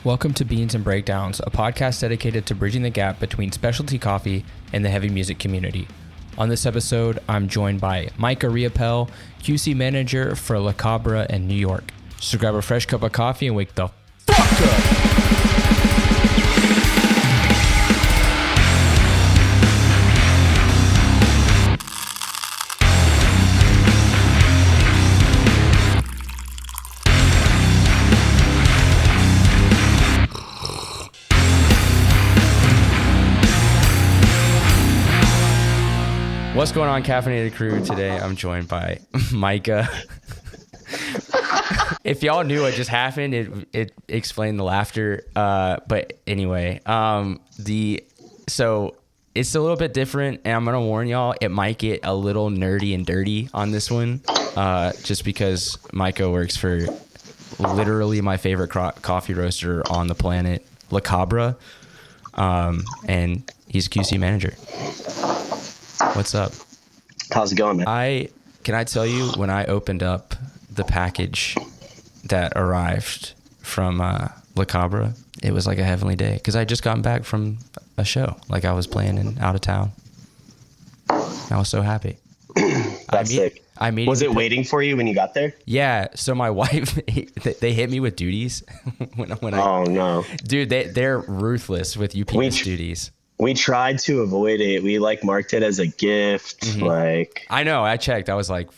Welcome to Beans and Breakdowns, a podcast dedicated to bridging the gap between specialty coffee and the heavy music community. On this episode, I'm joined by Micha Riopel, QC manager for La Cabra in New York. So grab a fresh cup of coffee and wake the fuck up! What's going on, Caffeinated Crew? Today I'm joined by Micha. If y'all knew what just happened, it explained the laughter. But anyway, so it's a little bit different, and I'm gonna warn y'all, it might get a little nerdy and dirty on this one, just because Micha works for literally my favorite coffee roaster on the planet, La Cabra, and he's a QC manager. What's up? How's it going, man? Can I tell you, when I opened up the package that arrived from La Cabra, it was like a heavenly day, because I had just gotten back from a show. Like, I was playing out of town. I was so happy. That's sick. Was it waiting for you when you got there? Yeah. So my wife, they hit me with duties. Oh, no. Dude, they're ruthless with UPS duties. We tried to avoid it. We marked it as a gift. Mm-hmm. I know. I checked. I was like,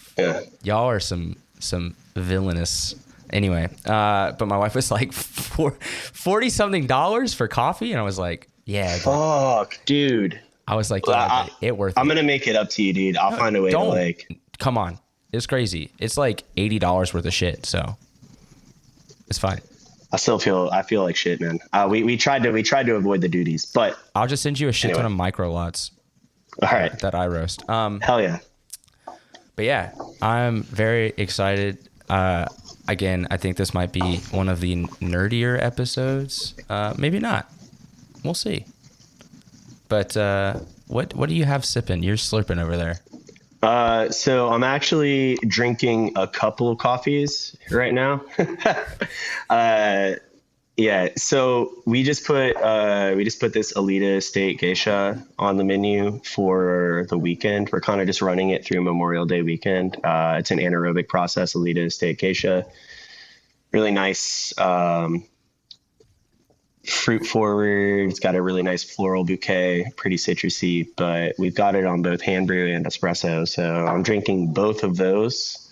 y'all are some villainous. Anyway, but my wife was like, $40 something for coffee, and I was like, yeah. Fuck, dude. I was like, it worth it. I'm gonna make it up to you, dude. I'll find a way to Come on, it's crazy. It's like $80 worth of shit, so it's fine. I feel like shit, man. We tried to avoid the duties, but I'll just send you a shit ton of micro lots. All right. That I roast. Hell yeah. But yeah, I'm very excited. Again, I think this might be one of the nerdier episodes. Maybe not. We'll see. But what do you have sipping? You're slurping over there. So I'm actually drinking a couple of coffees right now. Yeah. So we just put this Alita Estate Geisha on the menu for the weekend. We're kind of just running it through Memorial Day weekend. It's an anaerobic process Alita Estate Geisha. Really nice, fruit forward. It's got a really nice floral bouquet, pretty citrusy, but we've got it on both hand brew and espresso. So I'm drinking both of those,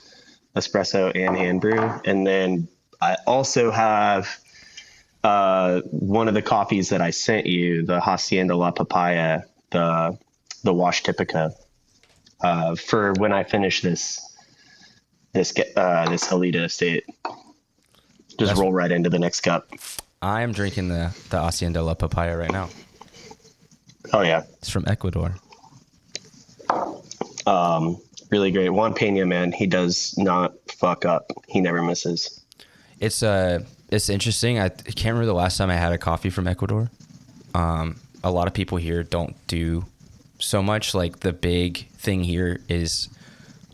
espresso and hand brew. And then I also have one of the coffees that I sent you, the Hacienda La Papaya, the wash typica, for when I finish this Alita Estate. Roll right into the next cup. I am drinking the Hacienda La Papaya right now. Oh, yeah. It's from Ecuador. Really great. Juan Pena, man, he does not fuck up. He never misses. It's interesting. I can't remember the last time I had a coffee from Ecuador. A lot of people here don't do so much. Like, the big thing here is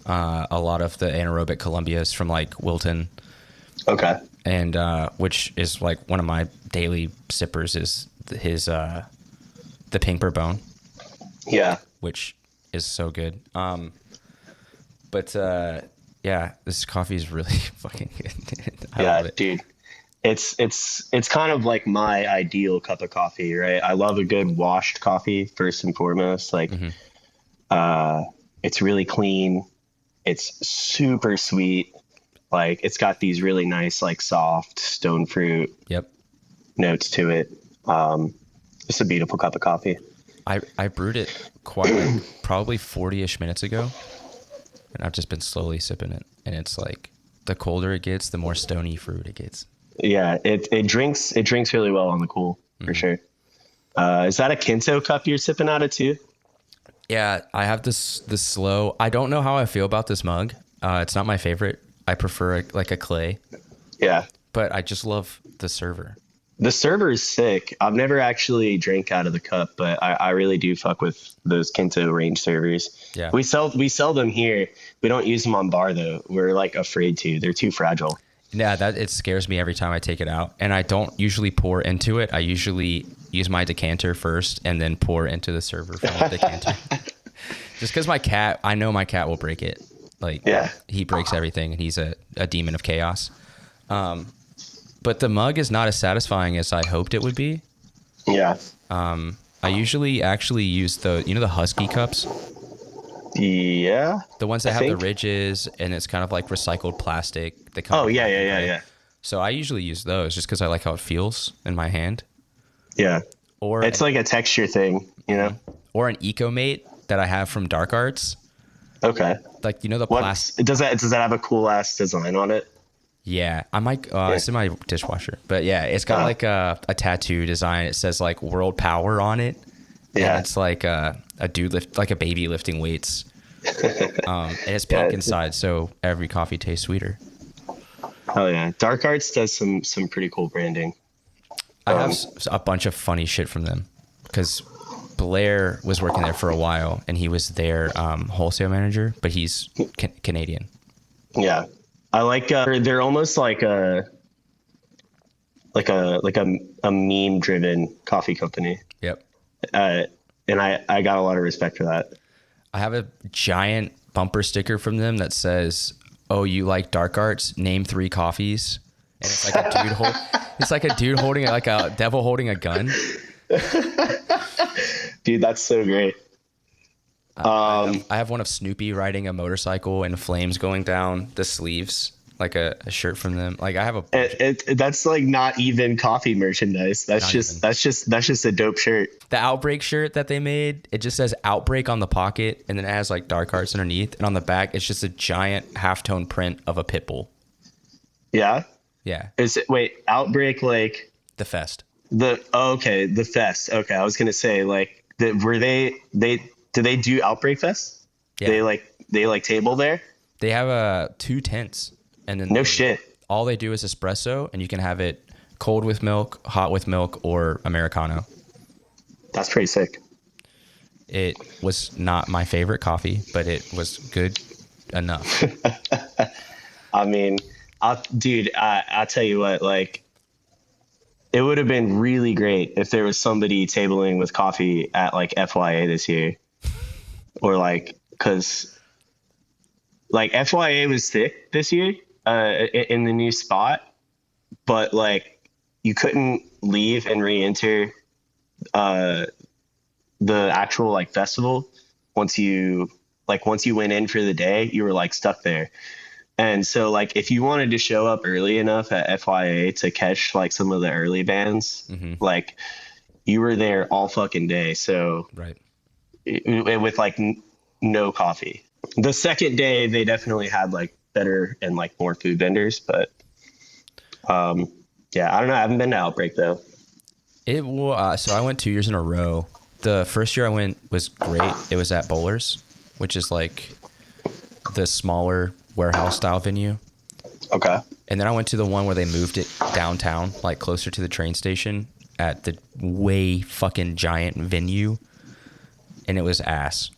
a lot of the anaerobic Colombias from Wilton. Okay. And which is one of my daily sippers is his the Pink Bourbon. Yeah. Which is so good. But yeah, this coffee is really fucking good. I love it. Dude. It's kind of like my ideal cup of coffee, right? I love a good washed coffee first and foremost. It's really clean. It's super sweet. It's got these really nice, soft stone fruit notes to it. It's a beautiful cup of coffee. I brewed it probably 40-ish minutes ago, and I've just been slowly sipping it. And it's the colder it gets, the more stony fruit it gets. Yeah, it drinks really well on the cool, for sure. Is that a Kinto cup you're sipping out of too? Yeah, I have this slow. I don't know how I feel about this mug. It's not my favorite. I prefer a clay. Yeah. But I just love the server. The server is sick. I've never actually drank out of the cup, but I really do fuck with those Kinto range servers. Yeah. We sell them here. We don't use them on bar though. We're afraid to. They're too fragile. Yeah, that it scares me every time I take it out, and I don't usually pour into it. I usually use my decanter first and then pour into the server from the decanter. Just because I know my cat will break it. Like, Yeah. he breaks everything, and he's a demon of chaos. But the mug is not as satisfying as I hoped it would be. Yeah. I usually actually use the Husky cups. Yeah. The ones that have the ridges, and it's kind of like recycled plastic. They come. Oh, yeah. So I usually use those just because I like how it feels in my hand. Yeah. Or it's like a texture thing, you know? Or an EcoMate that I have from Dark Arts. Okay. Like, the plastic. Does that have a cool ass design on it? Yeah. I might, it's in my dishwasher. But yeah, it's got like a tattoo design. It says like World Power on it. Yeah. And it's like a dude like a baby lifting weights. And it's pink inside, so every coffee tastes sweeter. Oh yeah. Dark Arts does some pretty cool branding. I have a bunch of funny shit from them because Blair was working there for a while, and he was their wholesale manager, but he's Canadian. Yeah, I like. They're almost like a meme driven coffee company. Yep. And I got a lot of respect for that. I have a giant bumper sticker from them that says, "Oh, you like Dark Arts? Name 3 coffees." And it's like a dude it's like a dude holding like a devil holding a gun. Dude, that's so great. I have one of Snoopy riding a motorcycle and flames going down the sleeves, like a shirt from them. Like I have that's like not even coffee merchandise. That's just a dope shirt. The Outbreak shirt that they made, it just says Outbreak on the pocket, and then it has like Dark Arts underneath, and on the back it's just a giant halftone print of a pit bull. Yeah. Yeah. Outbreak like the fest? The fest. Okay, I was gonna say like do they do Outbreak Fest? Yeah. They like table there. They have 2 tents, and then shit. All they do is espresso, and you can have it cold with milk, hot with milk, or Americano. That's pretty sick. It was not my favorite coffee, but it was good enough. I mean, I'll tell you what, like, it would have been really great if there was somebody tabling with coffee at like FYA this year, or like, cause like FYA was thick this year, in the new spot, but like you couldn't leave and re-enter, the actual like festival. Once you went in for the day, you were like stuck there. And so, like, if you wanted to show up early enough at FYA to catch, like, some of the early bands, like, you were there all fucking day. So, right. With, like, no coffee. The second day, they definitely had, like, better and, like, more food vendors. But, yeah, I don't know. I haven't been to Outbreak, though. So I went 2 years in a row. The first year I went was great. It was at Bowlers, which is, like, the smaller warehouse style venue. Okay. And then I went to the one where they moved it downtown, like closer to the train station, at the way fucking giant venue, and it was ass.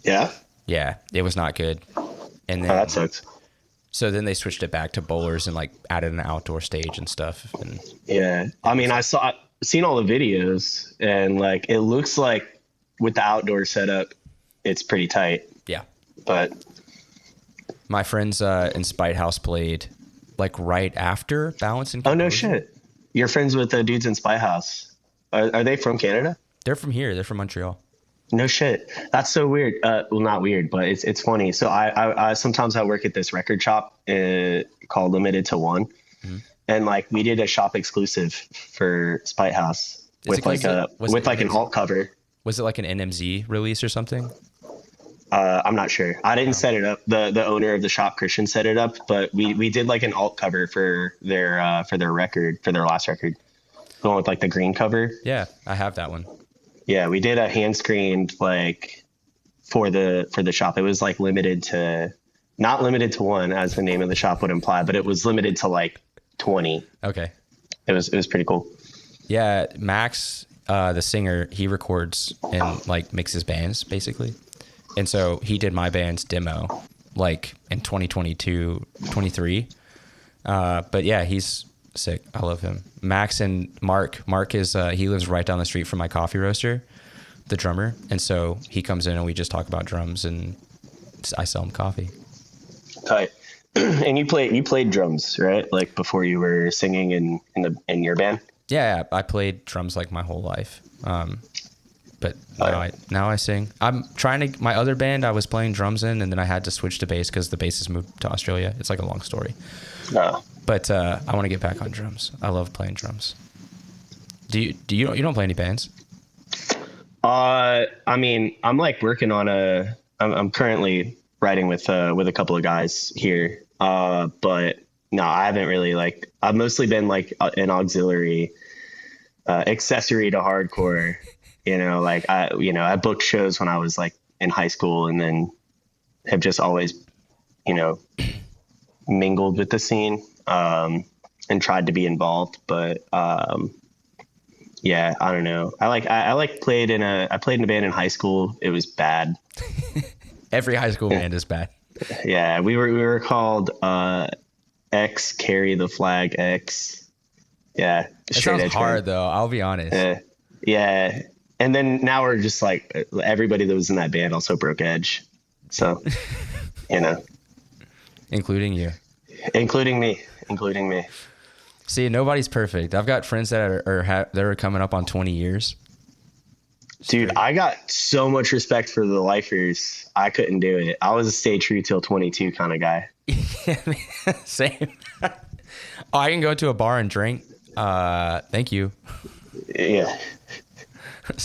Yeah? Yeah, it was not good. And then that sucks. So then they switched it back to Bowlers and like added an outdoor stage and stuff. And yeah, I mean, I've seen all the videos, and like it looks like with the outdoor setup, it's pretty tight. Yeah. But my friends in Spite House played like right after Balance and Composure. Oh, no shit. You're friends with the dudes in Spite House. Are they from Canada? They're from here. They're from Montreal. No shit. That's so weird. Well, not weird, but it's funny. So I sometimes I work at this record shop called Limited to One. Mm-hmm. And like we did a shop exclusive for Spite House with like an alt cover. Was it like an NMZ release or something? I'm not sure. I didn't set it up. The owner of the shop, Christian, set it up, but we did like an alt cover for their record, for their last record. The one with like the green cover. Yeah, I have that one. Yeah, we did a hand screened like for the shop. It was like not limited to one as the name of the shop would imply, but it was limited to like 20. Okay. It was pretty cool. Yeah, Max, the singer, he records and like mixes bands basically. And so he did my band's demo like in 2022, 23. But yeah, he's sick. I love him. Max and Mark is he lives right down the street from my coffee roaster, the drummer, and so he comes in and we just talk about drums and I sell him coffee. Tight. And you played drums, right? Like before you were singing in your band? Yeah, I played drums like my whole life. But now I sing. I'm trying to, my other band I was playing drums in, and then I had to switch to bass because the bassist moved to Australia. It's like a long story. No. But I want to get back on drums. I love playing drums. You don't play any bands? I mean, I'm like working on I'm currently writing with a couple of guys here. But no, I haven't really I've mostly been like an auxiliary, accessory to hardcore, I booked shows when I was like in high school and then have just always, mingled with the scene, and tried to be involved. But, yeah, I don't know. I played in a band in high school. It was bad. Every high school band is bad. Yeah. We were called, X Carry the Flag X. Yeah. It sounds hard though. I'll be honest. Yeah. And then now we're just like everybody that was in that band also broke edge. So, including you, including me. See, nobody's perfect. I've got friends that are coming up on 20 years. Dude, I got so much respect for the lifers. I couldn't do it. I was a stay true till 22 kind of guy. Same. I can go to a bar and drink. Thank you. Yeah.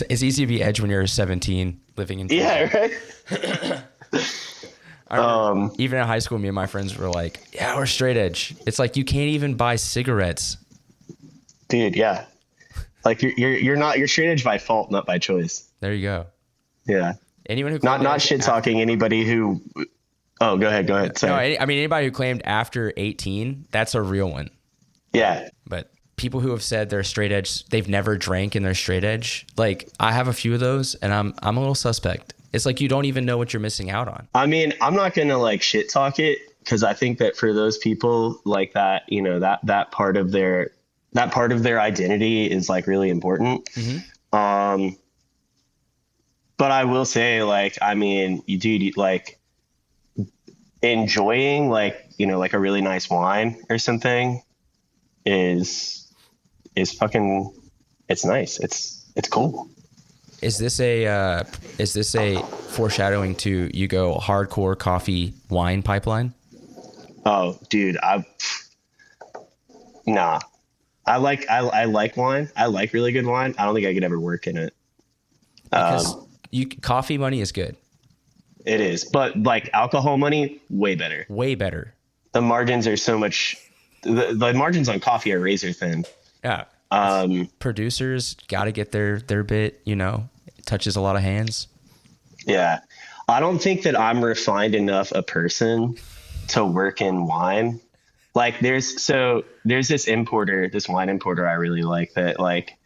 It's easy to be edge when you're 17 living in. Yeah, right. Even in high school, me and my friends were like, "Yeah, we're straight edge." It's like you can't even buy cigarettes. Dude, yeah. Like you're straight edge by fault, not by choice. There you go. Yeah. Anyone who not shit talking anybody who. Oh, go ahead. Sorry. No, I mean anybody who claimed after 18, that's a real one. Yeah. But people who have said they're straight edge, they've never drank and they're straight edge. Like I have a few of those, and I'm a little suspect. It's like you don't even know what you're missing out on. I mean, I'm not gonna like shit talk it because I think that for those people like that, that part of their identity is like really important. Mm-hmm. But I will say, like, I mean, you like enjoying like a really nice wine or something is fucking, it's nice. It's cool. Is this a foreshadowing to you go hardcore coffee wine pipeline? Oh, dude, nah. I like wine. I like really good wine. I don't think I could ever work in it. Because coffee money is good. It is, but like alcohol money, way better. Way better. The margins are so much. The margins on coffee are razor thin. Yeah. Producers got to get their bit. It touches a lot of hands. Yeah, I don't think that I'm refined enough a person to work in wine. Like there's this wine importer I really like that like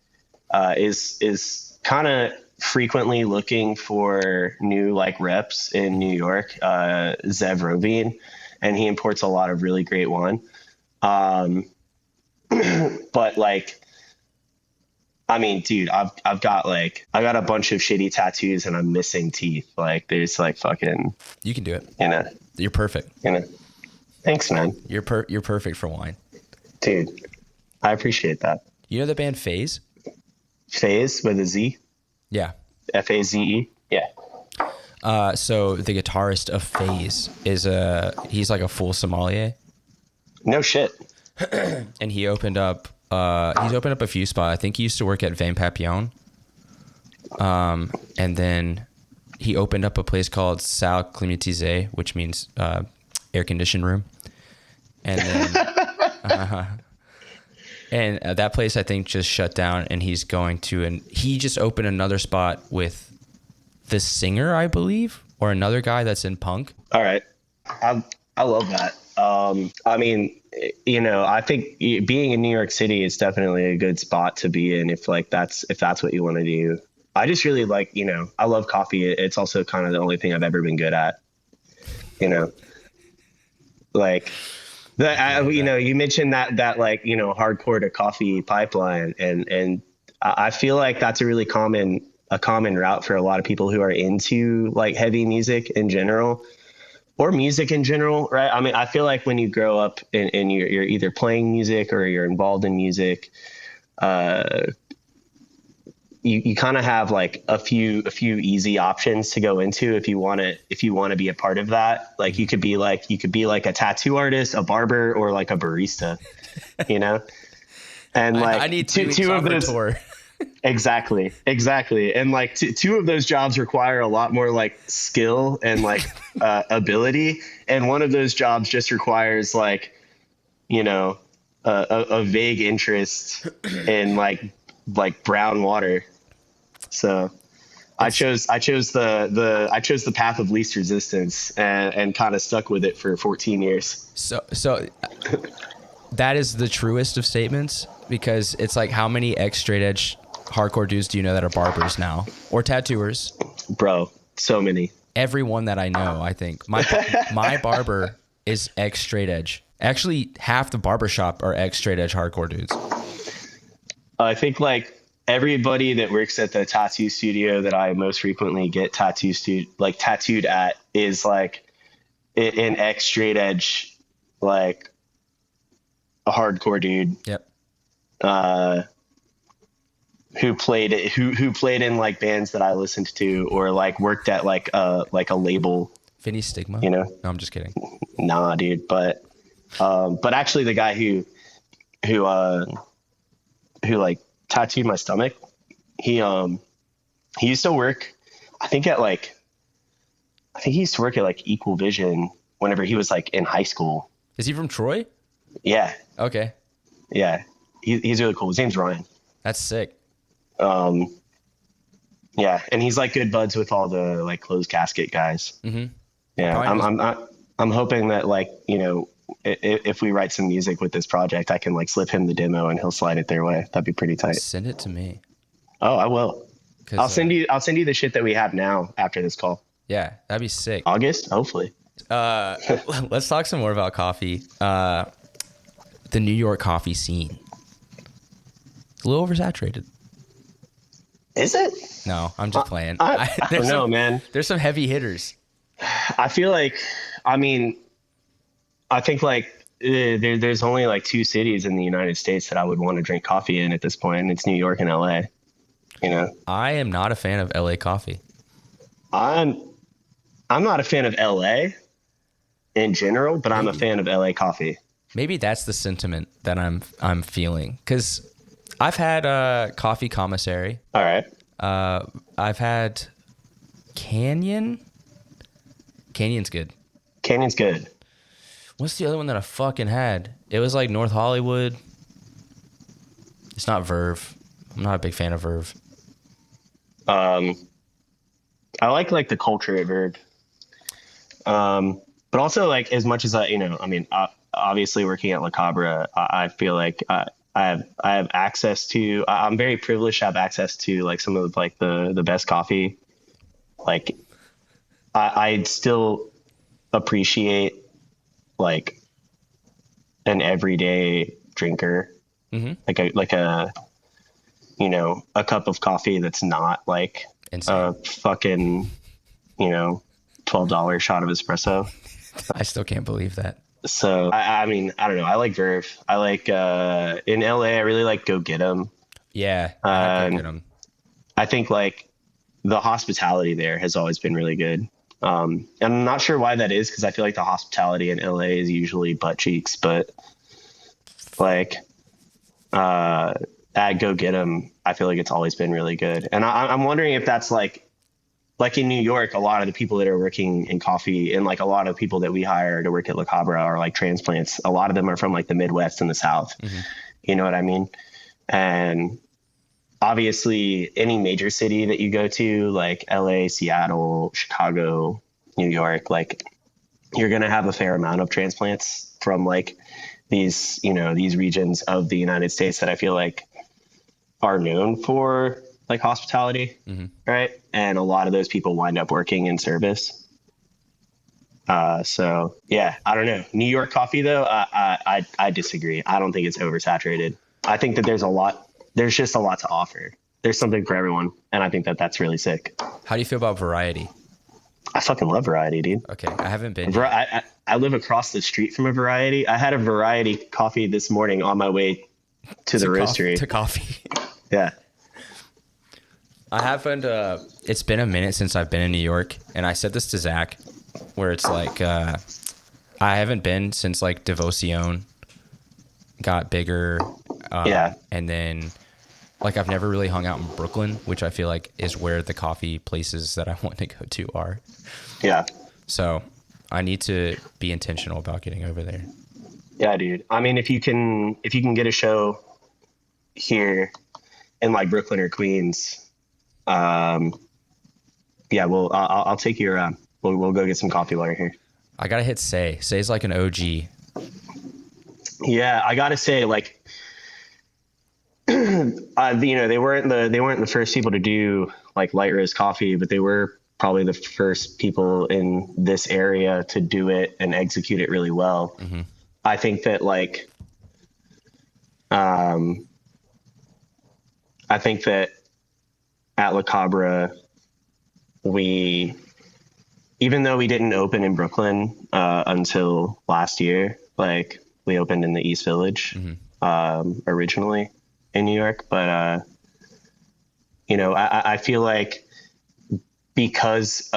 is kind of frequently looking for new like reps in New York, Zev Rovine, and he imports a lot of really great wine. But like, I mean, dude, I've got a bunch of shitty tattoos and I'm missing teeth. Like there's like fucking. You can do it. You're perfect. Thanks, man. You're perfect for wine. Dude, I appreciate that. You know the band FaZe? FaZe with a Z? Yeah. FAZE? Yeah. So the guitarist of FaZe he's like a full sommelier. No shit. And he's opened up a few spots. I think he used to work at Van Papillon. And then he opened up a place called Salle Climatisée, which means air conditioned room. And then that place I think just shut down, and he's going to, and he just opened another spot with the singer, I believe, or another guy that's in punk. All right. I love that. I mean, I think being in New York City is definitely a good spot to be in if that's what you want to do. I just really like, I love coffee. It's also kind of the only thing I've ever been good at, like feel like that. You mentioned that like, hardcore to coffee pipeline, and I feel like that's a common route for a lot of people who are into like heavy music in general, or music in general, right? I mean, I feel like when you grow up and you're either playing music or you're involved in music, you kind of have like a few easy options to go into if you want to be a part of that. Like you could be like a tattoo artist, a barber, or like a barista, you know? And like I need two of off a those. tour. Exactly. And like two of those jobs require a lot more like skill and like ability. And one of those jobs just requires like, a vague interest in like brown water. So I chose the path of least resistance, and kind of stuck with it for 14 years. So that is the truest of statements, because it's like, how many straight edge hardcore dudes do you know that are barbers now or tattooers? Bro, so many. Everyone that I know, I think my barber is straight edge. Actually, half the barbershop are straight edge hardcore dudes. I think like everybody that works at the tattoo studio that I most frequently get tattooed at is like an X straight edge, like a hardcore dude. Yep. Who played in like bands that I listened to, or like worked at like a label. Vinny Stigma. No, I'm just kidding. Nah, dude. But actually the guy who like tattooed my stomach, he used to work, I think he used to work at like Equal Vision whenever he was like in high school. Is he from Troy? Yeah. Okay. Yeah. He's really cool. His name's Ryan. That's sick. Yeah, and he's like good buds with all the like closed casket guys. Mm-hmm. Yeah, I'm hoping that like, if we write some music with this project, I can like slip him the demo and he'll slide it their way. That'd be pretty tight. Send it to me. Oh, I will. I'll send you the shit that we have now after this call. Yeah, that'd be sick. August, hopefully. Let's talk some more about coffee. The New York coffee scene. It's a little oversaturated. Is it? No, I'm just playing. I don't know, man. There's some heavy hitters. I feel like, I think like there's only like two cities in the United States that I would want to drink coffee in at this point, and it's New York and LA. I am not a fan of LA coffee. I'm not a fan of LA in general, but I'm a fan of LA coffee. Maybe that's the sentiment that I'm feeling, because I've had coffee commissary. All right. I've had Canyon. Canyon's good. Canyon's good. What's the other one that I fucking had? It was like North Hollywood. It's not Verve. I'm not a big fan of Verve. I like the culture at Verve. But also like, as much as obviously working at La Cabra, I feel like I have access to, I'm very privileged to have access to like some of like the best coffee. Like I still appreciate like an everyday drinker, Mm-hmm. like a cup of coffee that's not like Insane. a fucking $12 shot of espresso. I still can't believe that. So I mean, I don't know. I like Verve. I like in LA. I really like Go Get 'Em. Yeah, I get 'em. I think like the hospitality there has always been really good. And I'm not sure why that is, because I feel like the hospitality in LA is usually butt cheeks, but like at Go Get 'Em, I feel like it's always been really good. And I'm wondering if that's like in New York, a lot of the people that are working in coffee, and like a lot of people that we hire to work at La Cabra are like transplants. A lot of them are from like the Midwest and the South. Mm-hmm. You know what I mean? And obviously any major city that you go to, like LA, Seattle, Chicago, New York, like you're going to have a fair amount of transplants from like these regions of the United States that I feel like are known for like hospitality. Mm-hmm. Right. And a lot of those people wind up working in service. So yeah, I don't know. New York coffee though, I disagree. I don't think it's oversaturated. I think that there's just a lot to offer. There's something for everyone. And I think that that's really sick. How do you feel about variety? I fucking love variety, dude. Okay, I haven't been yet. I live across the street from a variety. I had a variety coffee this morning on my way to the roastery. To coffee. Yeah. I haven't, it's been a minute since I've been in New York, and I said this to Zach, where it's like, I haven't been since like Devoción got bigger. Yeah. And then like I've never really hung out in Brooklyn, which I feel like is where the coffee places that I want to go to are. Yeah. So I need to be intentional about getting over there. Yeah, dude. I mean, if you can get a show here in like Brooklyn or Queens, yeah, well, I'll take you around. We'll go get some coffee while you're here. I gotta hit Say. Say's like an OG. Yeah, I gotta say, like, they weren't the first people to do like light roast coffee, but they were probably the first people in this area to do it and execute it really well. Mm-hmm. I think that at La Cabra, even though we didn't open in Brooklyn until last year, like we opened in the East Village originally in New York. But, I feel like because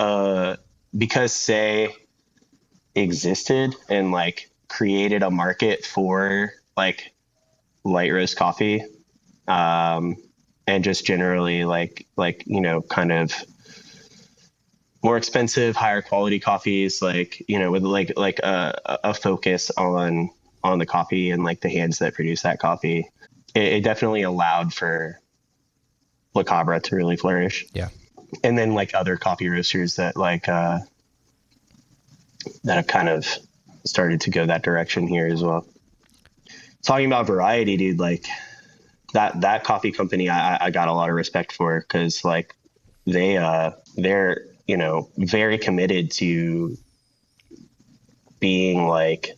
Say existed and like created a market for like light roast coffee, and just generally like, kind of more expensive, higher quality coffees, like, with like a focus on the coffee and like the hands that produce that coffee. It definitely allowed for La Cabra to really flourish. Yeah. And then like other coffee roasters that like, that have kind of started to go that direction here as well. Talking about variety, dude, like that coffee company, I got a lot of respect for, because like they're, very committed to being like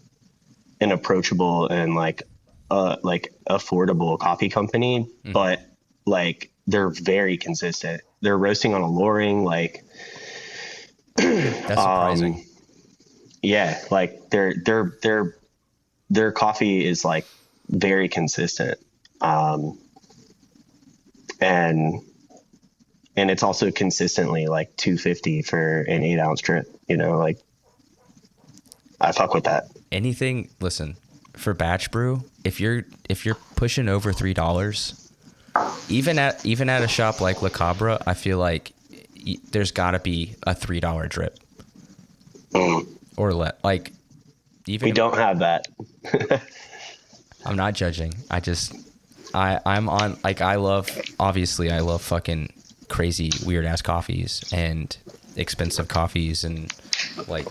an approachable and like affordable coffee company, but like they're very consistent. They're roasting on a Loring, like that's surprising. Yeah, like their coffee is like very consistent. And it's also consistently like $2.50 for an 8-ounce drip, like I fuck with that. Listen, for batch brew, if you're pushing over $3, even at a shop like La Cabra, I feel like there's gotta be a $3 drip or like even. We don't have that. I'm not judging. I'm on, like, I love fucking crazy weird ass coffees and expensive coffees and like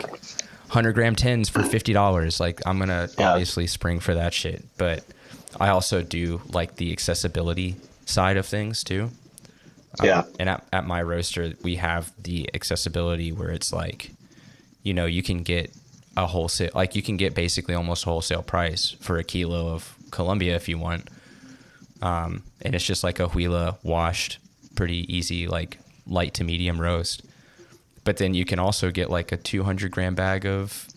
100-gram tins for $50. Like I'm gonna obviously spring for that shit, but I also do like the accessibility side of things too. Yeah. And at my roaster, we have the accessibility where it's like, you can get a wholesale, like you can get basically almost wholesale price for a kilo of Colombia if you want. And it's just like a Huila washed, pretty easy, like light to medium roast. But then you can also get like a 200-gram bag of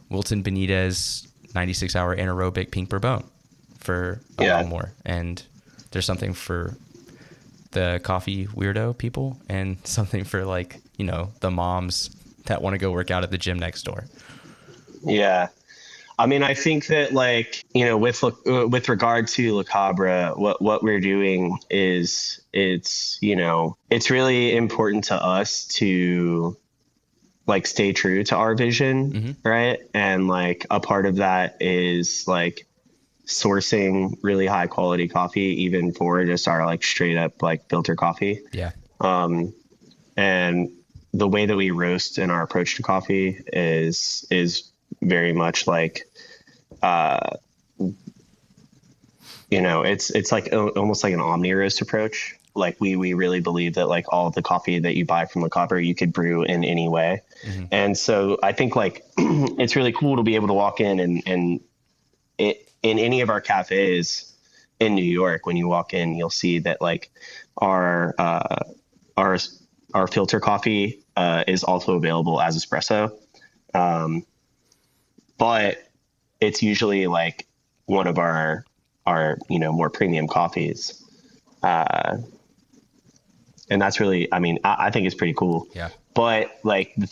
Wilton Benitez 96-hour anaerobic pink bourbon for a little more. And there's something for the coffee weirdo people and something for like, the moms that want to go work out at the gym next door. Yeah. I mean, I think that like, with regard to La Cabra, what we're doing is it's really important to us to like stay true to our vision. Right. And like a part of that is like sourcing really high quality coffee, even for just our like straight up like filter coffee. Yeah. And the way that we roast and our approach to coffee is very much like, it's like almost like an omni roast approach. like we really believe that like all the coffee that you buy from La Cabra, you could brew in any way. And so I think like it's really cool to be able to walk in and in any of our cafes in New York, when you walk in, you'll see that like our filter coffee is also available as espresso. But it's usually like one of our more premium coffees. And that's really, I mean, I think it's pretty cool. Yeah. But like the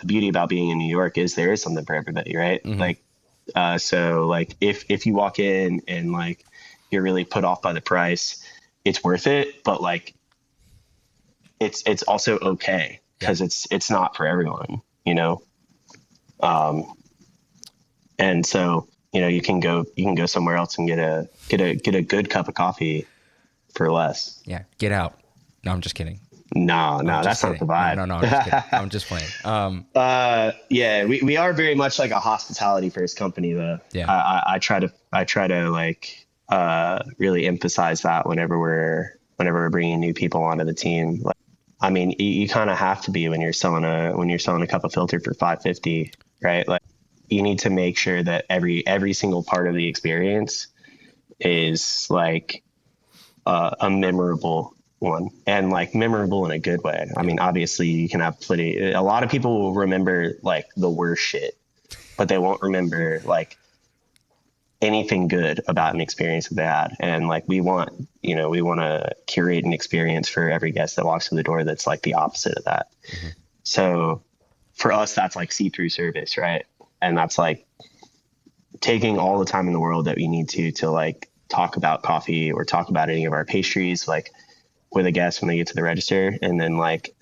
beauty about being in New York is there is something for everybody, right? Like, so like if you walk in and like you're really put off by the price, it's worth it. But like, it's also okay because it's not for everyone, and so, you can go somewhere else and get a good cup of coffee for less. Yeah. Get out. No, I'm just kidding. No, that's not the vibe. No, I'm just kidding. I'm just playing. Yeah, we are very much like a hospitality first company though. Yeah. I try to like, really emphasize that whenever we're bringing new people onto the team. Like, I mean, you kind of have to be when you're selling a cup of filter for $5.50, right? Like, you need to make sure that every single part of the experience is like a memorable one, and like memorable in a good way. I mean, obviously you can have a lot of people will remember like the worst shit, but they won't remember like anything good about an experience that they had. And like, we want to curate an experience for every guest that walks through the door that's like the opposite of that. So for us, that's like see-through service, right? And that's like taking all the time in the world that we need to like talk about coffee or talk about any of our pastries, like with a guest when they get to the register, and then like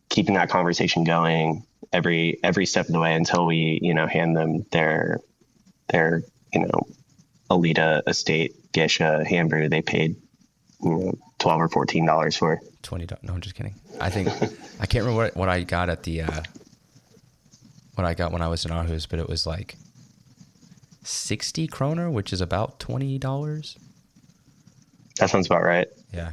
keeping that conversation going every step of the way until we, hand them their Alita Estate Gesha hand brew they paid, $12 or $14 for. $20. No, I'm just kidding. I think I can't remember what I got at the what I got when I was in Aarhus, but it was like 60 kroner, which is about $20. That sounds about right. Yeah.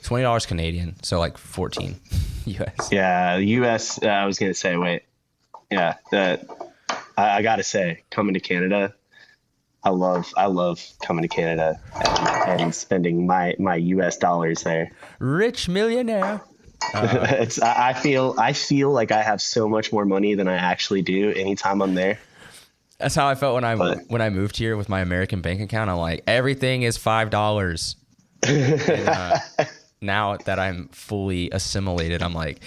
$20 Canadian, so like 14 US. Yeah, US. I was gonna say, wait. Yeah, I gotta say, coming to Canada, I love coming to Canada and spending my US dollars there. Rich millionaire. I feel like I have so much more money than I actually do anytime I'm there. That's how I felt when I moved here with my American bank account. I'm like, everything is $5. And, now that I'm fully assimilated, I'm like,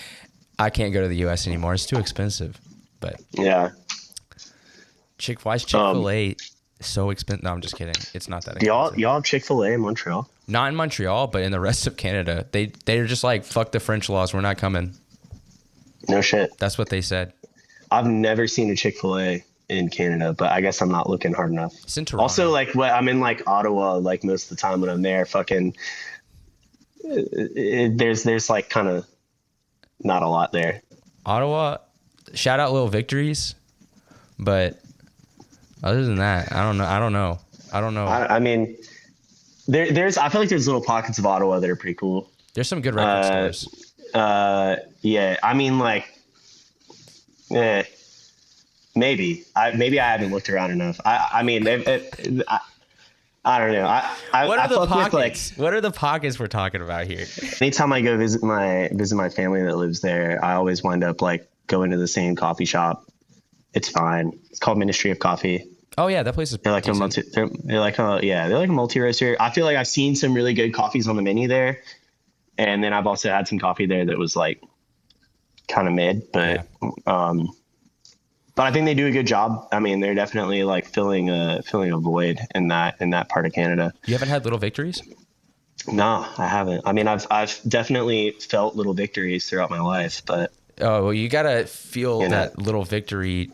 I can't go to the U.S. anymore. It's too expensive. But yeah, Chick-fil-A so expensive. No, I'm just kidding. It's not that expensive. Y'all have Chick-fil-A in Montreal? Not in Montreal, but in the rest of Canada. They're just like, fuck the French laws. We're not coming. No shit. That's what they said. I've never seen a Chick-fil-A in Canada, but I guess I'm not looking hard enough. It's in Toronto. Also, like, I'm in like Ottawa, like most of the time when I'm there, fucking there's like kind of not a lot there. Ottawa, shout out Little Victories, but other than that, I don't know. I mean, I feel like there's little pockets of Ottawa that are pretty cool. There's some good record stores. Yeah, I mean, like, maybe I haven't looked around enough. I mean, I don't know. What are the pockets? What are the pockets we're talking about here? Anytime I go visit my family that lives there, I always wind up like going to the same coffee shop. It's fine. It's called Ministry of Coffee. Oh yeah, that place is. They're like a multi roaster. I feel like I've seen some really good coffees on the menu there, and then I've also had some coffee there that was like kind of mid, but But I think they do a good job. I mean, they're definitely like filling a void in that part of Canada. You haven't had little victories? No, I haven't. I mean, I've definitely felt little victories throughout my life, but well, you gotta feel that little victory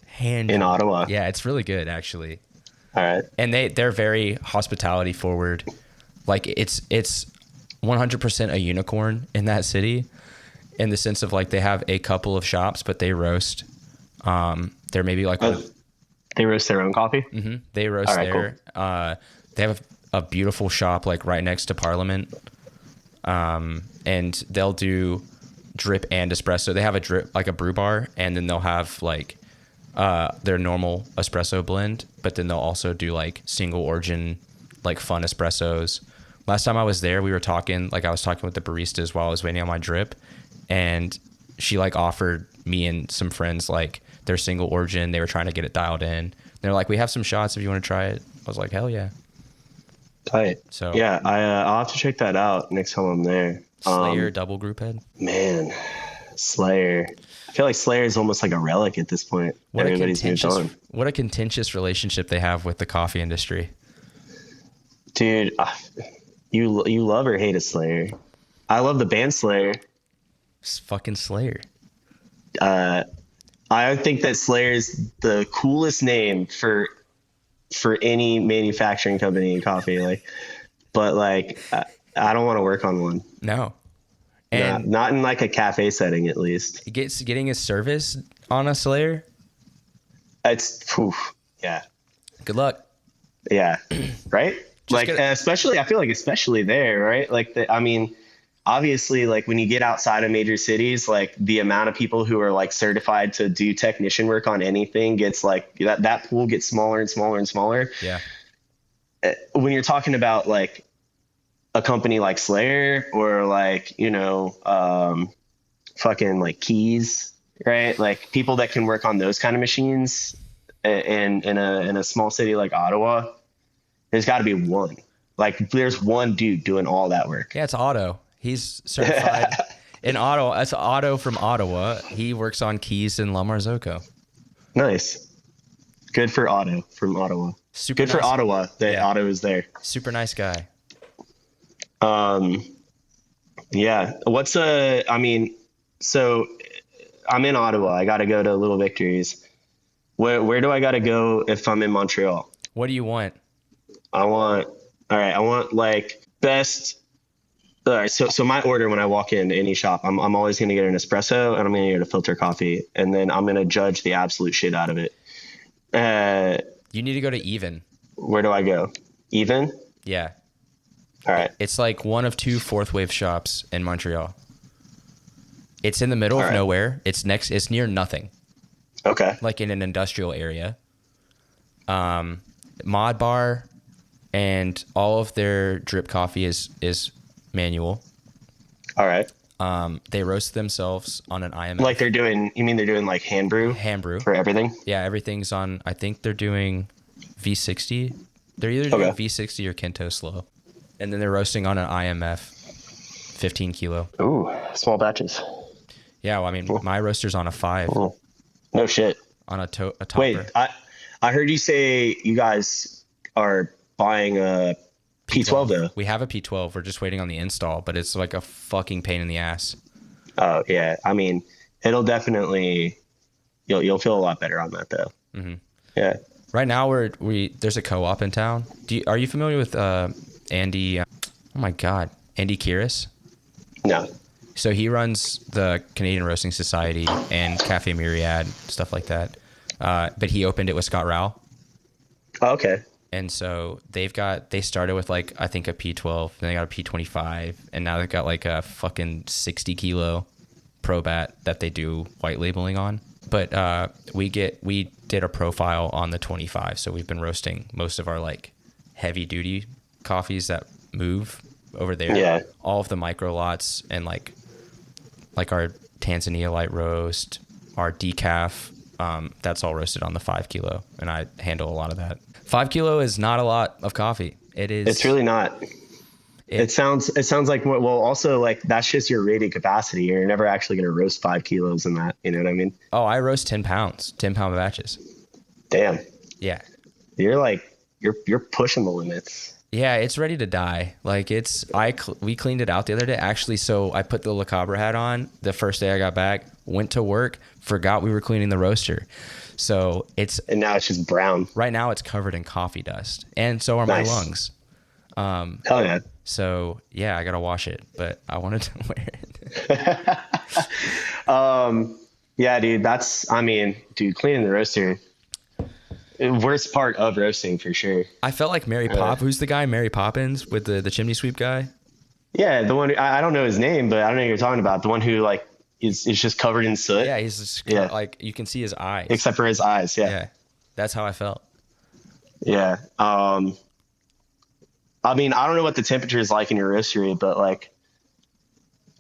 hand in Ottawa. Yeah, it's really good actually. All right. And they're very hospitality forward. Like it's 100% a unicorn in that city, in the sense of like they have a couple of shops, but they roast. They're maybe like they roast their own coffee. Mm-hmm. They roast there. Cool. They have a beautiful shop like right next to Parliament. And they'll do drip and espresso. They have a drip, like a brew bar, and then they'll have like their normal espresso blend, but then they'll also do like single origin, like fun espressos. Last time I was there, we were talking, like I was talking with the baristas while I was waiting on my drip, and she like offered me and some friends like their single origin. They were trying to get it dialed in. They're like, we have some shots if you want to try it. I was like, hell yeah. Tight. So yeah, I'll have to check that out next time I'm there. Slayer double group head. Man, Slayer. I feel like Slayer is almost like a relic at this point. Everybody's moved on. What a contentious relationship they have with the coffee industry. Dude, you love or hate a Slayer. I love the band Slayer. It's fucking Slayer. I think that Slayer is the coolest name for any manufacturing company in coffee. Like, but like, I don't want to work on one. No. And not in like a cafe setting, at least. Getting a service on a Slayer. It's yeah. Good luck. Yeah. Right. Like, especially, I feel like especially there, right? Like, I mean, obviously, like when you get outside of major cities, like the amount of people who are like certified to do technician work on anything gets like that pool gets smaller and smaller and smaller. Yeah. When you're talking about like a company like Slayer or like, fucking like Keys, right? Like people that can work on those kind of machines in a small city like Ottawa, there's got to be one. Like there's one dude doing all that work. Yeah, it's Otto. He's certified in Ottawa. That's Otto from Ottawa. He works on Keys in La Marzocco. Nice. Good for Otto from Ottawa. Super good nice. For Ottawa that Otto is there. Super nice guy. Yeah. So I'm in Ottawa. I got to go to Little Victories. Where do I got to go if I'm in Montreal? What do you want? I want like best. All right. So my order when I walk into any shop, I'm always going to get an espresso and I'm going to get a filter coffee, and then I'm going to judge the absolute shit out of it. You need to go to Even. Where do I go? Even? Yeah. All right. It's like one of two fourth wave shops in Montreal. It's in the middle of nowhere. It's near nothing. Okay. Like in an industrial area. Mod bar and all of their drip coffee is manual. All right. They roast themselves on an IMF. Like they're doing like hand brew? Hand brew. For everything? Yeah, everything's on, I think they're doing V60. They're either doing V60 or Kento Slow. And then they're roasting on an IMF 15 kilo. Ooh, small batches. Yeah, well, I mean, my roaster's on a 5. Ooh. No shit. On a topper. Wait, I heard you say you guys are buying a P12 though. We have a P12. We're just waiting on the install, but it's like a fucking pain in the ass. Oh yeah, I mean, it'll definitely you'll feel a lot better on that though. Mm-hmm. Yeah. Right now there's a co-op in town. Are you familiar with Andy? Oh my God, Andy Kiris? No. So he runs the Canadian Roasting Society and Cafe Myriad, stuff like that. But he opened it with Scott Rao. Oh, okay. And so they started with like, I think a P12, then they got a P25, and now they've got like a fucking 60 kilo Probat that they do white labeling on. But we did a profile on the 25. So we've been roasting most of our like heavy duty coffees that move over there. Yeah. All of the micro lots and like our Tanzania light roast, our decaf, that's all roasted on the 5 kilo, and I handle a lot of that. 5 kilo is not a lot of coffee. It is. It's really not. It sounds like, well, also like that's just your rated capacity. You're never actually going to roast 5 kilos in that. You know what I mean? Oh, I roast 10 pounds, 10 pound batches. Damn. Yeah. You're pushing the limits. Yeah, it's ready to die. Like we cleaned it out the other day. Actually, so I put the La Cabra hat on the first day I got back, went to work, forgot we were cleaning the roaster. So and now it's just brown. Right now it's covered in coffee dust, and so are my lungs. Hell yeah. So yeah, I gotta wash it, but I wanted to wear it. Yeah, dude, cleaning the roaster. Worst part of roasting for sure. I felt like Mary Pop. Who's the guy? Mary Poppins with the chimney sweep guy. Yeah, the one I don't know his name, but I don't know who you're talking about. The one who like is just covered in soot. Yeah, he's just, like you can see his eyes. Except for his eyes. Yeah. Yeah, that's how I felt. Yeah. I mean, I don't know what the temperature is like in your roastery, but like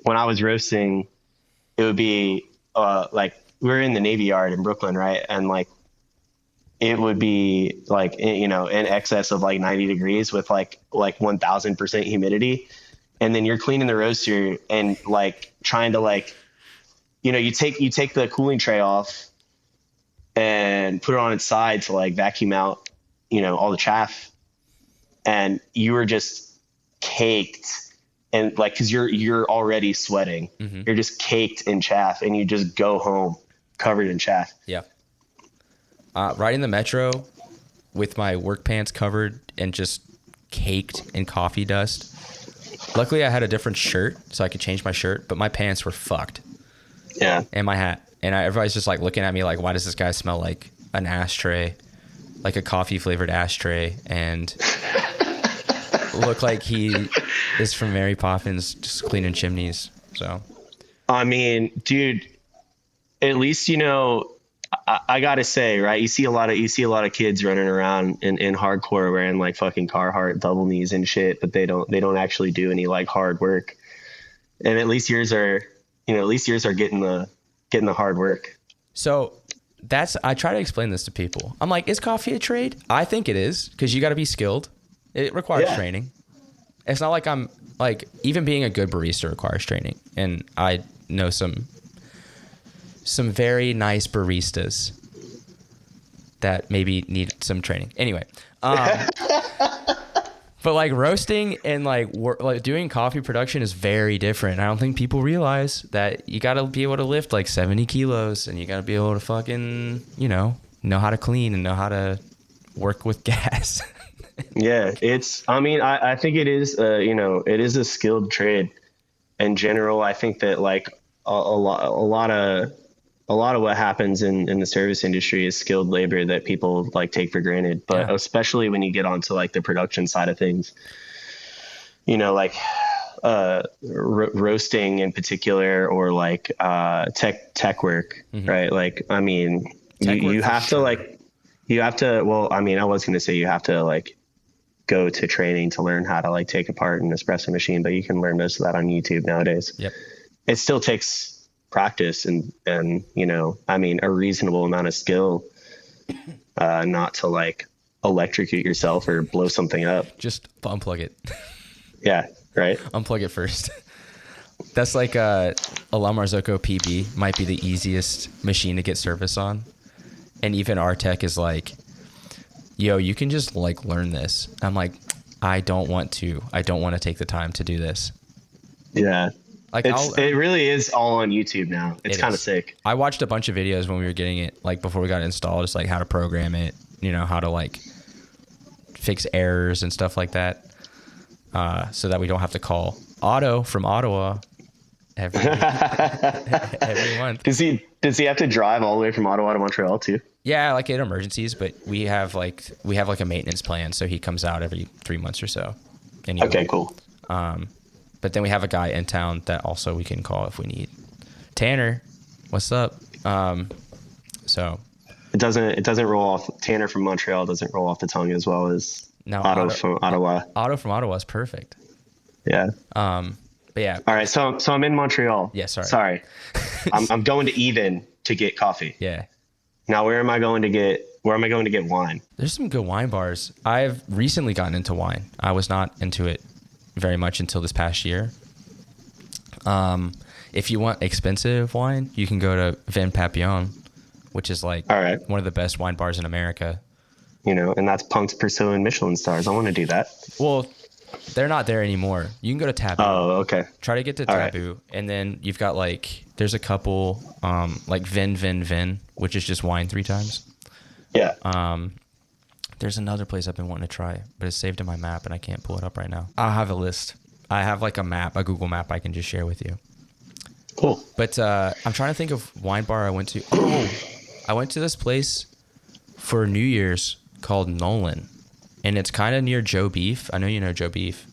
when I was roasting, it would be like we were in the Navy Yard in Brooklyn, right? And like it would be like, you know, in excess of like 90 degrees with like 1000% humidity. And then you're cleaning the roaster and like trying to like, you know, you take the cooling tray off and put it on its side to like vacuum out, you know, all the chaff. And you were just caked, and like, cause you're already sweating. Mm-hmm. You're just caked in chaff, and you just go home covered in chaff. Yeah. Riding the metro with my work pants covered and just caked in coffee dust. Luckily I had a different shirt so I could change my shirt, but my pants were fucked. Yeah. And my hat. And everybody's just like looking at me like, why does this guy smell like an ashtray, like a coffee flavored ashtray, and look like he is from Mary Poppins just cleaning chimneys. So, I mean, dude, at least, you know, I gotta say, right? You see a lot of kids running around in hardcore wearing like fucking Carhartt double knees and shit, but they don't actually do any like hard work. And at least yours are getting the hard work. So I try to explain this to people. I'm like, is coffee a trade? I think it is, because you got to be skilled. It requires training. It's not like I'm like, even being a good barista requires training. And I know some very nice baristas that maybe need some training. Anyway, but like roasting and like doing coffee production is very different. I don't think people realize that you got to be able to lift like 70 kilos, and you got to be able to fucking, you know how to clean and know how to work with gas. Yeah, I think it is, it is a skilled trade in general. I think that like a lot of what happens in the service industry is skilled labor that people like take for granted, but especially when you get onto like the production side of things, you know, like roasting in particular, or like tech work, right? Like, I mean, you have to like, well, I mean, I was going to say you have to like go to training to learn how to like take apart an espresso machine, but you can learn most of that on YouTube nowadays. Yep. It still takes practice and you know, I mean, a reasonable amount of skill, not to like electrocute yourself or blow something up. Just unplug it. Yeah. Right. Unplug it first. That's like a La Marzocco PB might be the easiest machine to get service on. And even our tech is like, yo, you can just like learn this. I'm like, I don't want to take the time to do this. Yeah. Like it really is all on YouTube now. It's kind of sick. I watched a bunch of videos when we were getting it, like before we got it installed, just like how to program it, you know, how to like fix errors and stuff like that, so that we don't have to call Otto from Ottawa every month. Does he have to drive all the way from Ottawa to Montreal too? Yeah, like in emergencies, but we have like a maintenance plan, so he comes out every 3 months or so. Anyway. Okay, cool. But then we have a guy in town that also we can call if we need. Tanner, what's up? So it doesn't roll off. Tanner from Montreal doesn't roll off the tongue as well as Otto from Ottawa. Otto from Ottawa is perfect. Yeah. But yeah. All right. So I'm in Montreal. Yeah. Sorry. I'm going to Even to get coffee. Yeah. Now, where am I going to get wine? There's some good wine bars. I've recently gotten into wine. I was not into it very much until this past year. If you want expensive wine, you can go to Vin Papillon, which is like one of the best wine bars in America. You know, and that's punks pursuing Michelin stars. I want to do that. Well, they're not there anymore. You can go to Taboo. Oh, okay. Try to get to Taboo. And then you've got like, there's a couple, like Vin, which is just wine 3 times. Yeah. There's another place I've been wanting to try, but it's saved in my map and I can't pull it up right now. I'll have a list. I have like a Google map I can just share with you. Cool. But I'm trying to think of wine bar I went to. Oh, I went to this place for New Year's called Nolan, and it's kind of near Joe Beef. I know you know Joe Beef.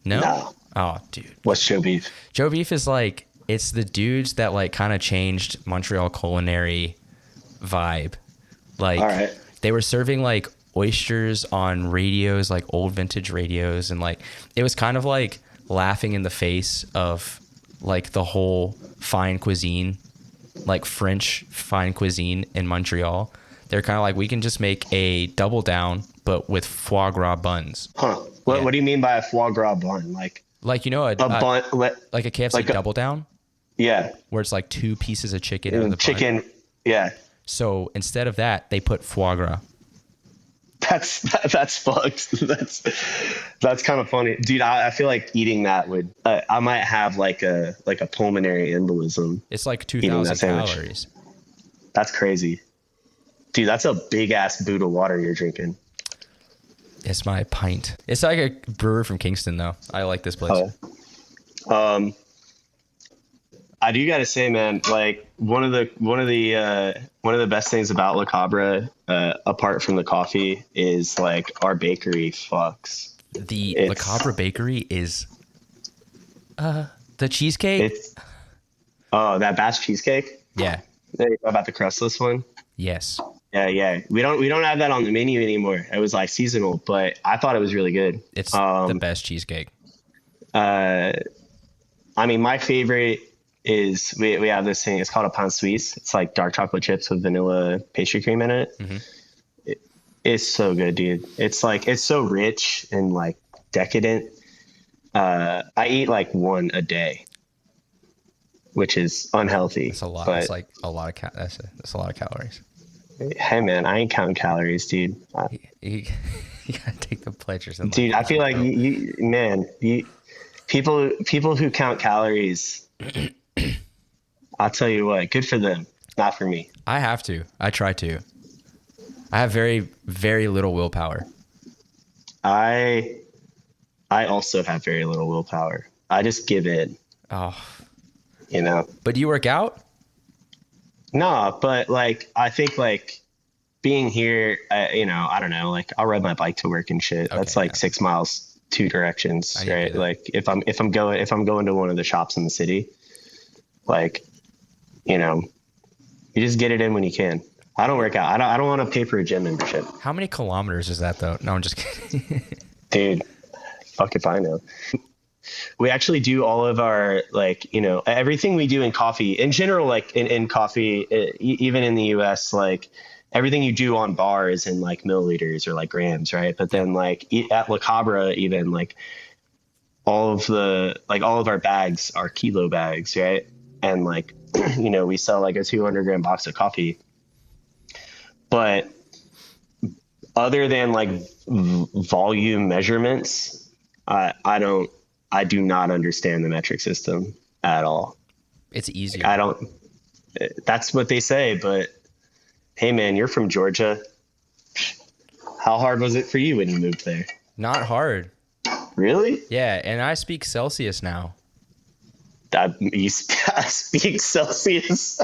No? Oh, dude. What's Joe Beef? Joe Beef is like, it's the dudes that like kind of changed Montreal culinary vibe. Like, all right. They were serving like oysters on radios, like old vintage radios, and like it was kind of like laughing in the face of like the whole fine cuisine, like French fine cuisine in Montreal. They're kind of like, we can just make a double down, but with foie gras buns. Huh? What do you mean by a foie gras bun? Like you know, a bun, like a KFC like double down. Yeah. Where it's like 2 pieces of chicken in the chicken. bun. Yeah. So instead of that, they put foie gras. That's fucked. That's kind of funny, dude. I feel like eating that would I might have like a pulmonary embolism. It's like 2,000 calories. That's crazy, dude. That's a big ass boot of water you're drinking. It's my pint. It's like a brewer from Kingston, though. I like this place. I do gotta say, man, like one of the best things about La Cabra, apart from the coffee, is like our bakery fucks. La Cabra bakery is the cheesecake. That batch cheesecake. Yeah. About the crustless one. Yes. Yeah. We don't have that on the menu anymore. It was like seasonal, but I thought it was really good. It's the best cheesecake. I mean, my favorite is we have this thing. It's called a pain suisse. It's like dark chocolate chips with vanilla pastry cream in it. Mm-hmm. It's so good, dude. It's so rich and like decadent. I eat like one a day, which is unhealthy. It's a lot. It's like a lot of that's a lot of calories. Hey man, I ain't counting calories, dude. You gotta take the pleasures. In dude, I feel like people who count calories. I'll tell you what, good for them, not for me. I have to. I try to. I have very, very little willpower. I also have very little willpower. I just give in. Oh. You know. But do you work out? No, but like I think like being here, I don't know, like I'll ride my bike to work and shit. Okay, that's like 6 miles, 2 directions, right? Like if I'm going to one of the shops in the city, like, you just get it in when you can. I don't work out. I don't want to pay for a gym membership. How many kilometers is that though? No, I'm just kidding. Dude, fuck if I know. We actually do all of our, like, everything we do in coffee in general, like in coffee, even in the US, like everything you do on bar is in like milliliters or like grams. Right. But then like at La Cabra, even like all of our bags are kilo bags. Right. And like, we sell like a 200-gram box of coffee, but other than like volume measurements, I do not understand the metric system at all. It's easier. That's what they say, but hey man, you're from Georgia. How hard was it for you when you moved there? Not hard. Really? Yeah. And I speak Celsius now. You speak Celsius.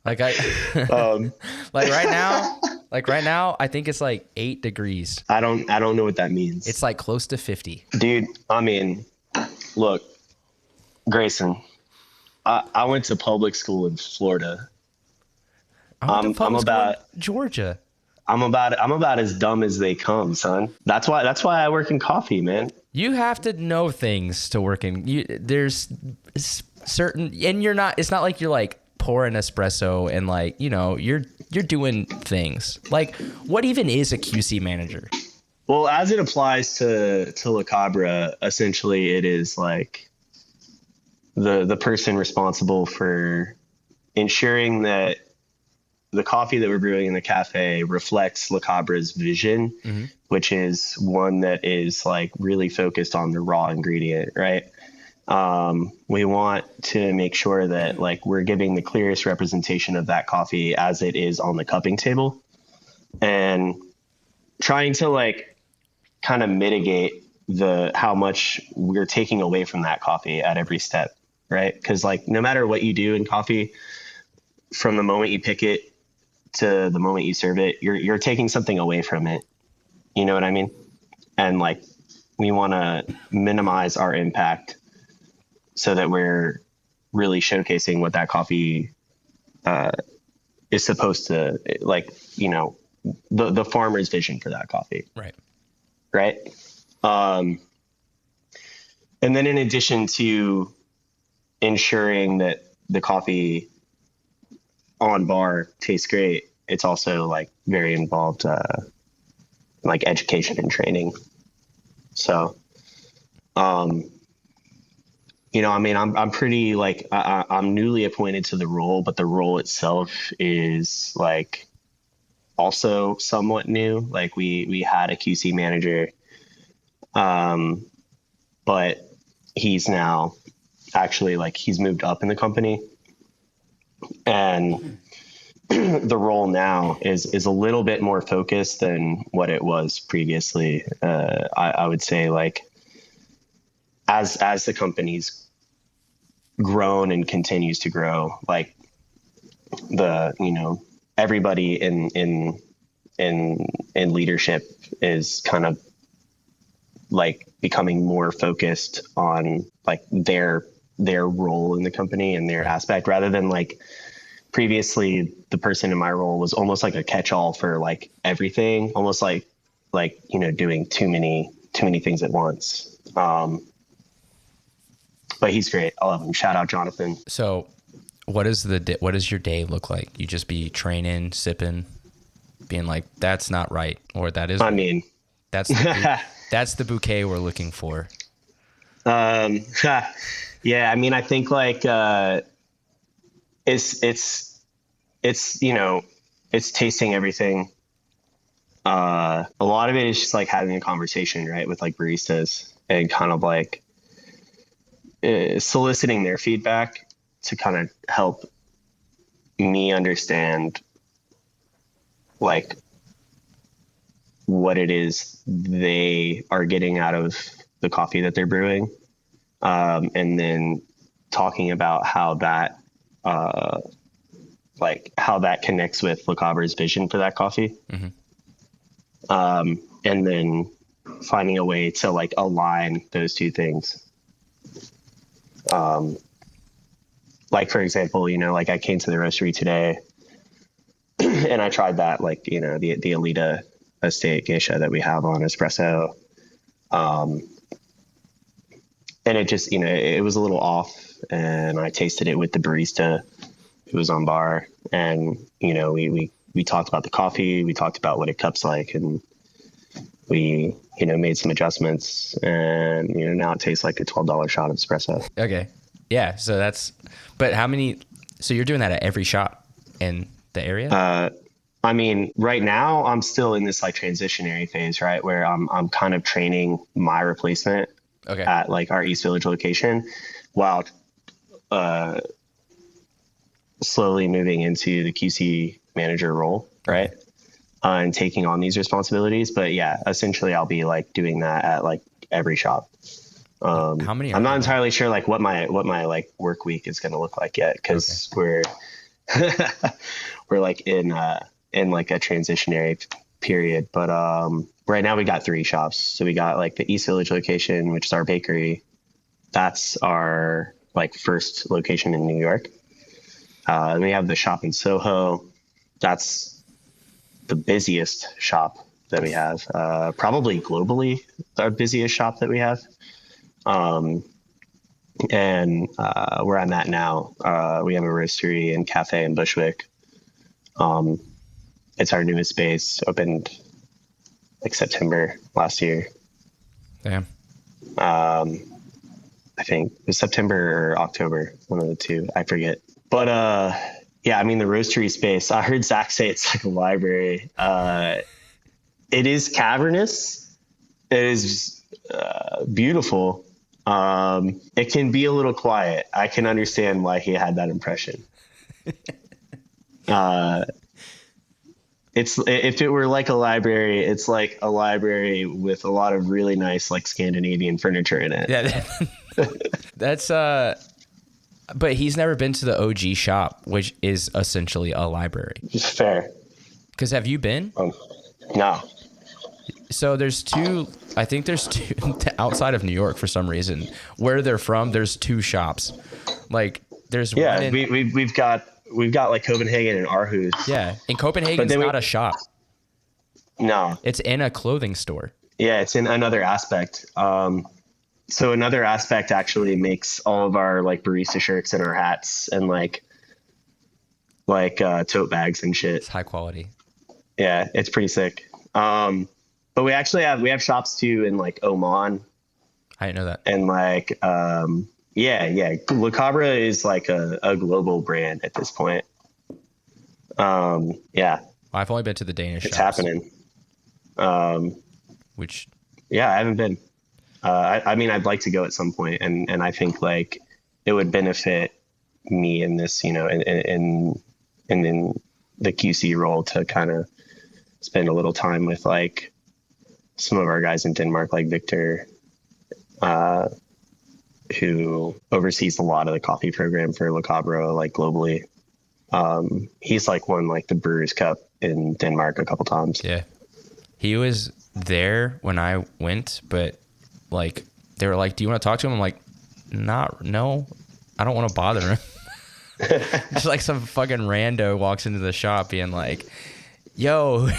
like right now, I think it's like 8 degrees. I don't know what that means. It's like close to 50. Dude, I mean, look, Grayson, I went to public school in Florida. I'm about Georgia. I'm about as dumb as they come, son. That's why I work in coffee, man. You have to know things to work in. There's certain, and you're not. It's not like you're like pouring espresso and like you're doing things. Like, what even is a QC manager? Well, as it applies to La Cabra, essentially it is like the person responsible for ensuring that the coffee that we're brewing in the cafe reflects La Cabra's vision, mm-hmm. which is one that is like really focused on the raw ingredient, right? We want to make sure that like we're giving the clearest representation of that coffee as it is on the cupping table, and trying to like kind of mitigate how much we're taking away from that coffee at every step, right? Because like no matter what you do in coffee, from the moment you pick it to the moment you serve it, you're taking something away from it. You know what I mean? And like, we want to minimize our impact so that we're really showcasing what that coffee is supposed to, like, you know, the farmer's vision for that coffee. Right. Right. And then in addition to ensuring that the coffee on bar tastes great, it's also like very involved, like education and training. So, you know, I mean, I'm pretty like, I'm newly appointed to the role, but the role itself is like also somewhat new. Like we had a QC manager, but he's now actually like, he's moved up in the company, and the role now is a little bit more focused than what it was previously. I would say, like, as the company's grown and continues to grow, like you know, everybody in leadership is kind of like becoming more focused on like their role in the company and their aspect, rather than like previously the person in my role was almost like a catch-all for like everything, almost like, you know, doing too many things at once. But he's great. I love him. Shout out Jonathan. So what does your day look like? You just be training, sipping, being like, that's not right, or that is, I mean, that's the bouquet we're looking for. Yeah, I mean, I think like it's you know, it's tasting everything. A lot of it is just like having a conversation, right, with like baristas, and kind of like soliciting their feedback to kind of help me understand like what it is they are getting out of the coffee that they're brewing. And then talking about how that, like how that connects with Le Cabra's vision for that coffee. Mm-hmm. And then finding a way to like align those two things. Like, for example, you know, like I came to the roastery today and I tried that, like, you know, the Alita Estate geisha that we have on espresso. And it just, you know, it was a little off, and I tasted it with the barista who was on bar, and, you know, we talked about the coffee, we talked about what it cups like, and we, you know, made some adjustments, and, you know, now it tastes like a $12 shot of espresso. Okay. Yeah. So so you're doing that at every shop in the area? I mean, right now I'm still in this like transitionary phase, right, where I'm kind of training my replacement at like our East Village location, while slowly moving into the QC manager role, right, and taking on these responsibilities. But yeah, essentially I'll be like doing that at like every shop. How many? I'm not entirely sure like what my like work week is going to look like yet, because we're like in like a transitionary period. But right now we got 3 shops. So we got like the East Village location, which is our bakery. That's our like first location in New York. And we have the shop in Soho. That's the busiest shop that we have. Probably globally our busiest shop that we have. And where I'm at now, we have a roastery and cafe in Bushwick. It's our newest space, opened like September last year. Damn. I think it was September or October, one of the two, I forget. But yeah, I mean, the roastery space, I heard Zach say it's like a library. It is cavernous. It is beautiful. It can be a little quiet. I can understand why he had that impression. If it were like a library, it's like a library with a lot of really nice like Scandinavian furniture in it. Yeah, that's but he's never been to the OG shop, which is essentially a library. Fair. Because have you been? No. So there's two. I think there's two outside of New York for some reason. Where they're from, there's two shops. Like there's one in, we've got like Copenhagen and Aarhus. Yeah, in Copenhagen's not a shop. No, it's in a clothing store. Yeah, it's in another aspect. So another aspect actually makes all of our like barista shirts and our hats and like tote bags and shit. It's high quality. Yeah, it's pretty sick. But we actually have shops too in like Oman. I didn't know that. And like La Cabra is like a global brand at this point. Yeah. I've only been to the Danish It's shops. happening. Which yeah, I haven't been. I mean, I'd like to go at some point, and I think like it would benefit me in this, you know, in the QC role to kind of spend a little time with like some of our guys in Denmark, like Victor, who oversees a lot of the coffee program for La Cabra, like globally. He's like won like the Brewers Cup in Denmark a couple times. Yeah, he was there when I went, but like they were like, "Do you want to talk to him?" I'm like, no, I don't want to bother him. Just like some fucking rando walks into the shop being like, "Yo."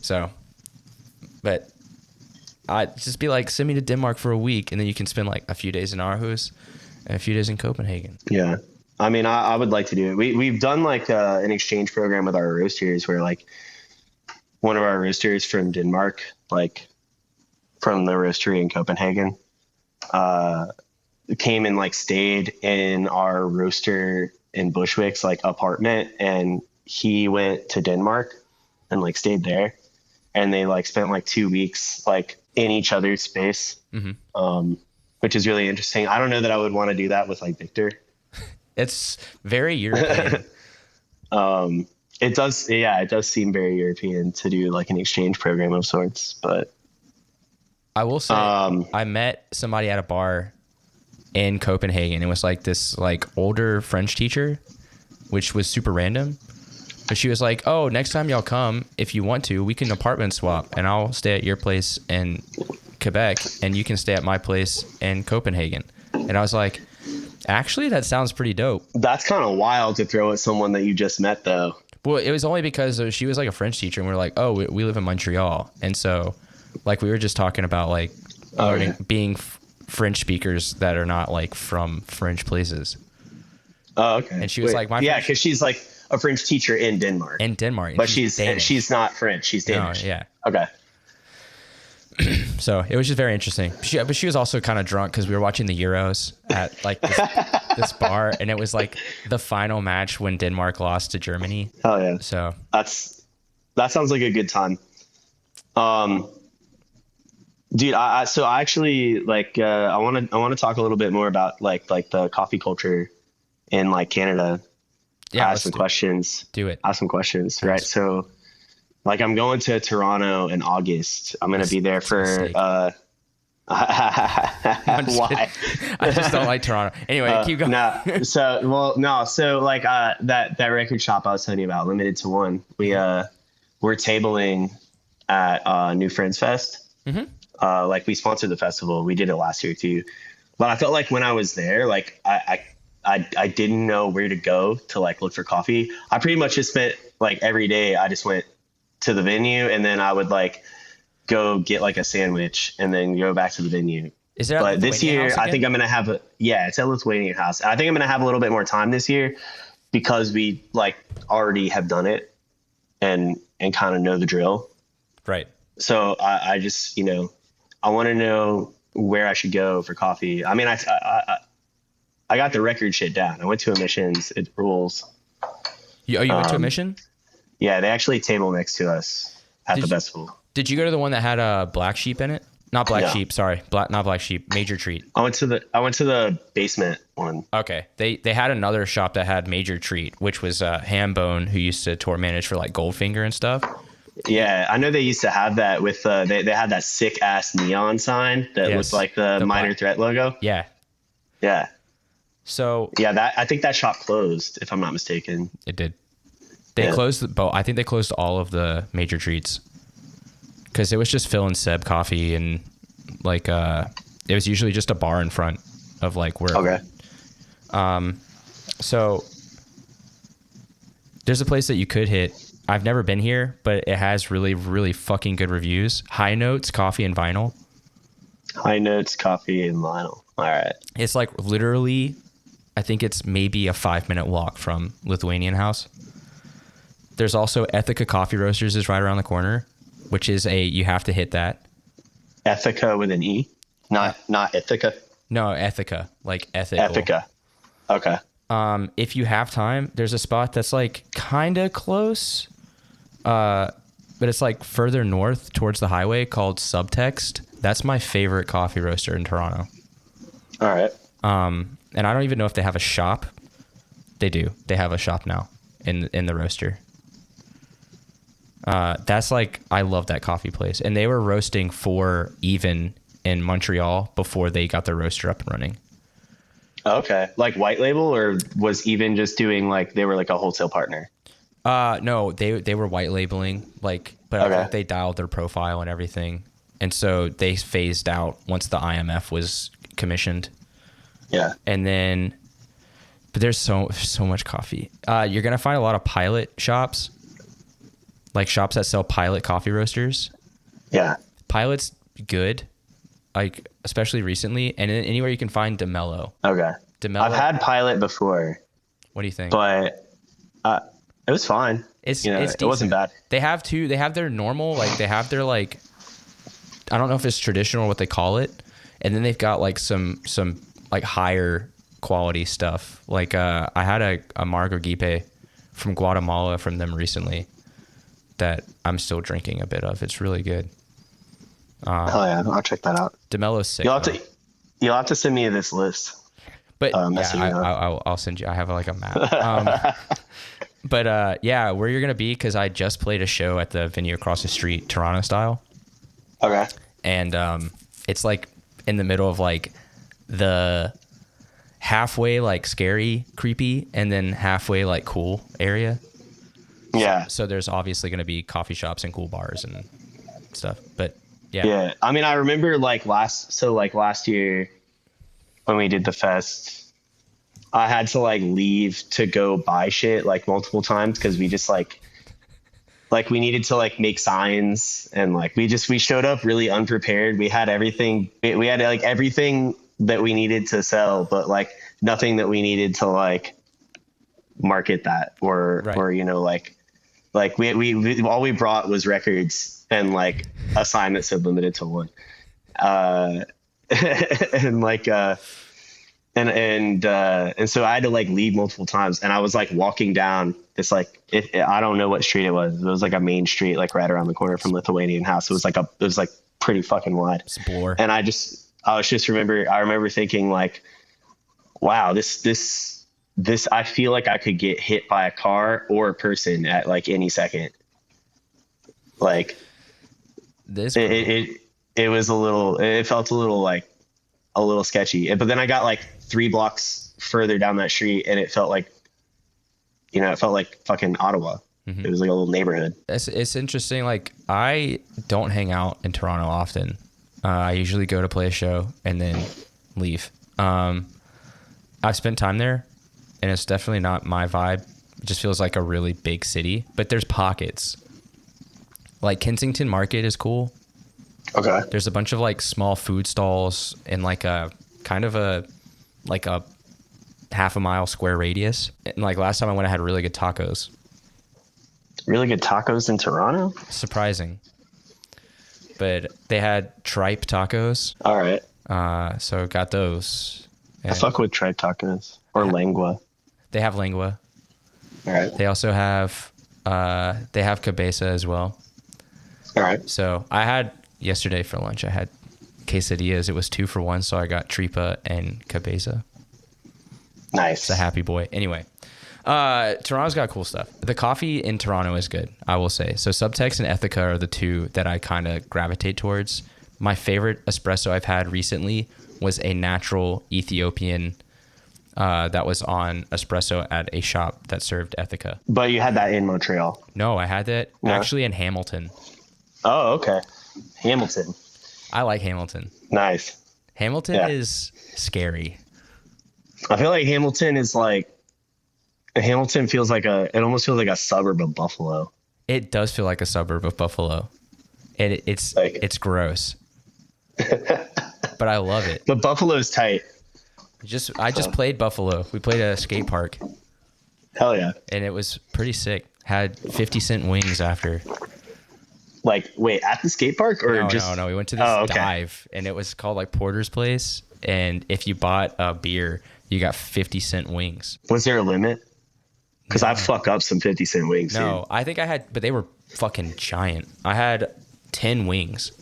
So, but I'd just be like, send me to Denmark for a week, and then you can spend like a few days in Aarhus and a few days in Copenhagen. Yeah. I mean, I would like to do it. We've done like an exchange program with our roasters where like one of our roasters from Denmark, like from the roastery in Copenhagen, came and like stayed in our roaster in Bushwick's like apartment, and he went to Denmark and like stayed there, and they like spent like 2 weeks like in each other's space, which is really interesting. I don't know that I would want to do that with like Victor. It's very European. It does seem very European to do like an exchange program of sorts, but I will say I met somebody at a bar in Copenhagen. It was like this like older French teacher, which was super random. But she was like, "Oh, next time y'all come, if you want to, we can apartment swap, and I'll stay at your place in Quebec, and you can stay at my place in Copenhagen." And I was like, actually, that sounds pretty dope. That's kind of wild to throw at someone that you just met, though. Well, it was only because she was like a French teacher, and we were like, "Oh, we live in Montreal," and so like we were just talking about like learning, being French speakers that are not like from French places. Oh, okay. And she was like, yeah, because she's like a French teacher in Denmark. But she's not French. She's Danish. No, yeah. Okay. So it was just very interesting. But she was also kind of drunk because we were watching the Euros at like this bar, and it was like the final match when Denmark lost to Germany. Oh yeah. So that sounds like a good time. Dude, I actually like I want to talk a little bit more about like the coffee culture in like Canada. Yeah, ask some questions. Do it. Ask some questions, right? So, like, I'm going to Toronto in August. I'm going to be there for. Why? I just don't like Toronto. Anyway, keep going. So like that record shop I was telling you about, Limited to One. We're tabling at New Friends Fest. Mm-hmm. Like we sponsored the festival. We did it last year too. But I felt like when I was there, like I didn't know where to go to like look for coffee. I pretty much just spent like every day. I just went to the venue, and then I would like go get like a sandwich and then go back to the venue. Is there? But this year, I think I'm gonna have it's at Lithuanian House. I think I'm gonna have a little bit more time this year because we like already have done it and kind of know the drill. Right. So I just I want to know where I should go for coffee. I mean, I got the record shit down. I went to Emissions. It rules. You went to Emission? Yeah, they actually table next to us at the festival. Did you go to the one that had a Black Sheep in it? Not Black Sheep, sorry. Not Black Sheep, Major Treat. I went to the basement one. Okay. They had another shop that had Major Treat, which was Hambone, who used to tour manage for like Goldfinger and stuff. Yeah, I know they used to have that with they had that sick ass neon sign that was like the Minor Threat logo. Yeah. Yeah. So yeah, I think that shop closed, if I'm not mistaken. It did. They Yeah. closed both. I think they closed all of the major treats because it was just Phil and Seb coffee, and like it was usually just a bar in front of like where. Okay. So there's a place that you could hit. I've never been here, but it has really, really fucking good reviews. High Notes Coffee and Vinyl. High Notes Coffee and Vinyl. All right. It's like literally, I think it's maybe a 5-minute walk from Lithuanian House. There's also Ethica Coffee Roasters is right around the corner, which is you have to hit that. Ethica with an E, not Ithaca. No, Ethica, like ethical. Ethica. Okay. If you have time, there's a spot that's like kind of close, but it's like further north towards the highway called Subtext. That's my favorite coffee roaster in Toronto. All right. And I don't even know if they have a shop. They do. They have a shop now in the roaster. That's like, I love that coffee place. And they were roasting for Even in Montreal before they got their roaster up and running. Okay. Like white label, or was Even just doing like, they were like a wholesale partner? No, they were white labeling, like, but Okay. I think they dialed their profile and everything. And so they phased out once the IMF was commissioned. Yeah. And then, but there's so much coffee. You're going to find a lot of pilot shops, like shops that sell pilot coffee roasters. Yeah. Pilot's good, like, especially recently. And then anywhere you can find DeMello. Okay. DeMello. I've had Pilot before, What do you think? but it was fine. It's it wasn't decent. bad. They have their normal, like they have their like, I don't know if it's traditional or what they call it. And then they've got like some like higher quality stuff. Like I had a Amargo Gipe from Guatemala from them recently that I'm still drinking a bit of. It's really good. Oh yeah, I'll check that out. DeMello's sick. You'll have to send me this list. But message me up. I'll send you. I have like a map. But yeah, where you're gonna be, because I just played a show at the venue across the street, Toronto style. Okay. And it's like in the middle of like the halfway like scary, creepy, and then halfway like cool area. Yeah. So there's obviously going to be coffee shops and cool bars and stuff. But yeah. Yeah. I mean, I remember like last year when we did the fest, I had to like leave to go buy shit like multiple times because we just like we needed to like make signs, and like we showed up really unprepared. We had everything. We had like everything that we needed to sell, but like nothing that we needed to like market that or we all we brought was records and like a sign that said limited to one. And like and so I had to like leave multiple times, and I was like walking down this like I don't know what street it was. It was like a main street like right around the corner from Lithuanian House. It was like pretty fucking wide. Explore. And I remember thinking like, wow, this I feel like I could get hit by a car or a person at like any second. Like this it was it felt a little sketchy. But then I got like 3 blocks further down that street, and it felt like fucking Ottawa. Mm-hmm. It was like a little neighborhood. It's interesting. Like, I don't hang out in Toronto often. I usually go to play a show and then leave. I've spent time there, and it's definitely not my vibe. It just feels like a really big city, but there's pockets. Like Kensington Market is cool. Okay. There's a bunch of like small food stalls in like a kind of a half a mile square radius. And like last time I went, I had really good tacos. Really good tacos in Toronto? Surprising. But they had tripe tacos. All right. So got those. I fuck with tripe tacos or lengua. They have lengua. All right. They also have cabeza as well. All right. So I had yesterday for lunch, I had quesadillas. It was 2 for 1, so I got tripa and cabeza. Nice. It's a happy boy. Anyway, Toronto's got cool stuff. The coffee in Toronto is good, I will say. So Subtext and Ethica are the 2 that I kind of gravitate towards. My favorite espresso I've had recently was a natural Ethiopian that was on espresso at a shop that served Ethica. But you had that in Montreal. No, I had that No? actually in Hamilton. Oh, okay. Hamilton. I like Hamilton. Nice. Hamilton is scary. I feel like Hamilton is like, Hamilton feels like it almost feels like a suburb of Buffalo. It does feel like a suburb of Buffalo. It's gross. But I love it. But Buffalo's tight. I just played Buffalo. We played at a skate park. Hell yeah. And it was pretty sick. Had 50-cent wings after. Like, wait, at the skate park or just? No. We went to this dive, and it was called like Porter's Place. And if you bought a beer, you got 50-cent wings. Was there a limit? Because I fuck up some 50-cent wings. No, dude. I think I had, but they were fucking giant. I had 10 wings,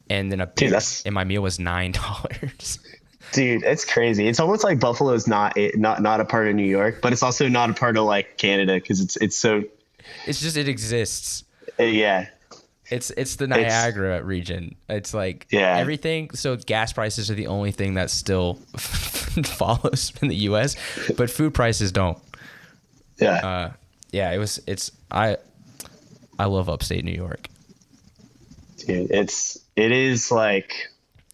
and then a beer, and my meal was $9. Dude, it's crazy. It's almost like Buffalo's not a part of New York, but it's also not a part of like Canada because it's so. It's just it exists. Yeah. It's the Niagara region. It's like everything. So gas prices are the only thing that still follows in the U.S., but food prices don't. Yeah. I love upstate New York. Dude, it is like,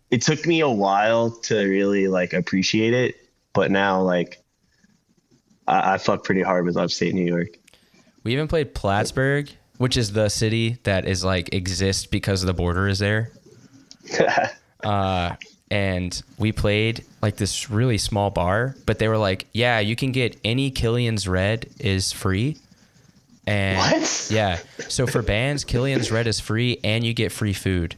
it took me a while to really like appreciate it, but now like I fuck pretty hard with upstate New York. We even played Plattsburgh, which is the city that is like exists because the border is there. And we played like this really small bar, but they were like, yeah, you can get any Killian's Red is free. And what? Yeah. So for bands, Killian's Red is free and you get free food.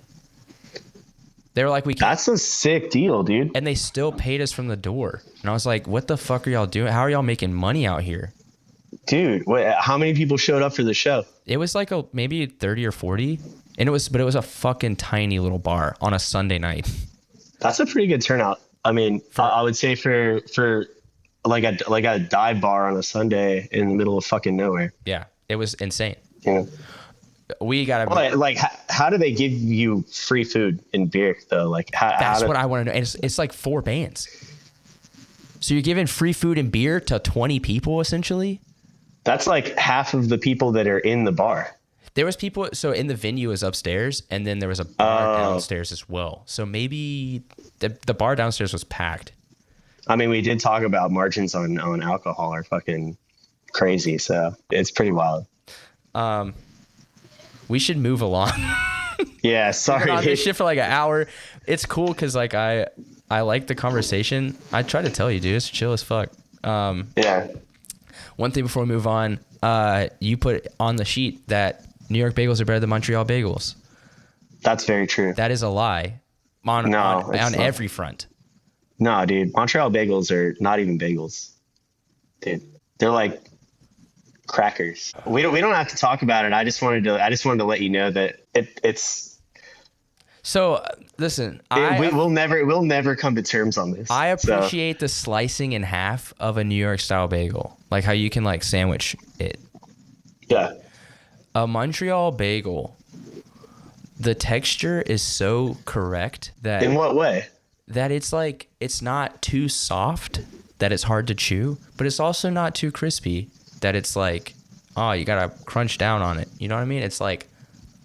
They were like, that's a sick deal, dude. And they still paid us from the door. And I was like, what the fuck are y'all doing? How are y'all making money out here? Dude, how many people showed up for the show? It was like maybe 30 or 40. And it was a fucking tiny little bar on a Sunday night. That's a pretty good turnout. I mean, I would say for like a dive bar on a Sunday in the middle of fucking nowhere. Yeah, it was insane. Yeah. We gotta like how do they give you free food and beer though? Like that's what I want to know. And it's like 4 bands. So you're giving free food and beer to 20 people essentially? That's like half of the people that are in the bar. There was people, so in the venue is upstairs, and then there was a bar downstairs as well. So maybe the bar downstairs was packed. I mean, we did talk about margins on alcohol are fucking crazy, so it's pretty wild. We should move along. Yeah, sorry. We've been on this shit for like an hour. It's cool because like I like the conversation. I try to tell you, dude, it's chill as fuck. Yeah. One thing before we move on, you put on the sheet that New York bagels are better than Montreal bagels. That's very true. That is a lie. On every front. No, dude. Montreal bagels are not even bagels. Dude. They're like crackers. We don't have to talk about it. I just wanted to let you know that it's. So listen, we'll never come to terms on this. I appreciate the slicing in half of a New York style bagel, like how you can like sandwich it. Yeah. A Montreal bagel, the texture is so correct that. In what way? That it's like it's not too soft that it's hard to chew, but it's also not too crispy that it's like, oh, you gotta crunch down on it. You know what I mean? It's like,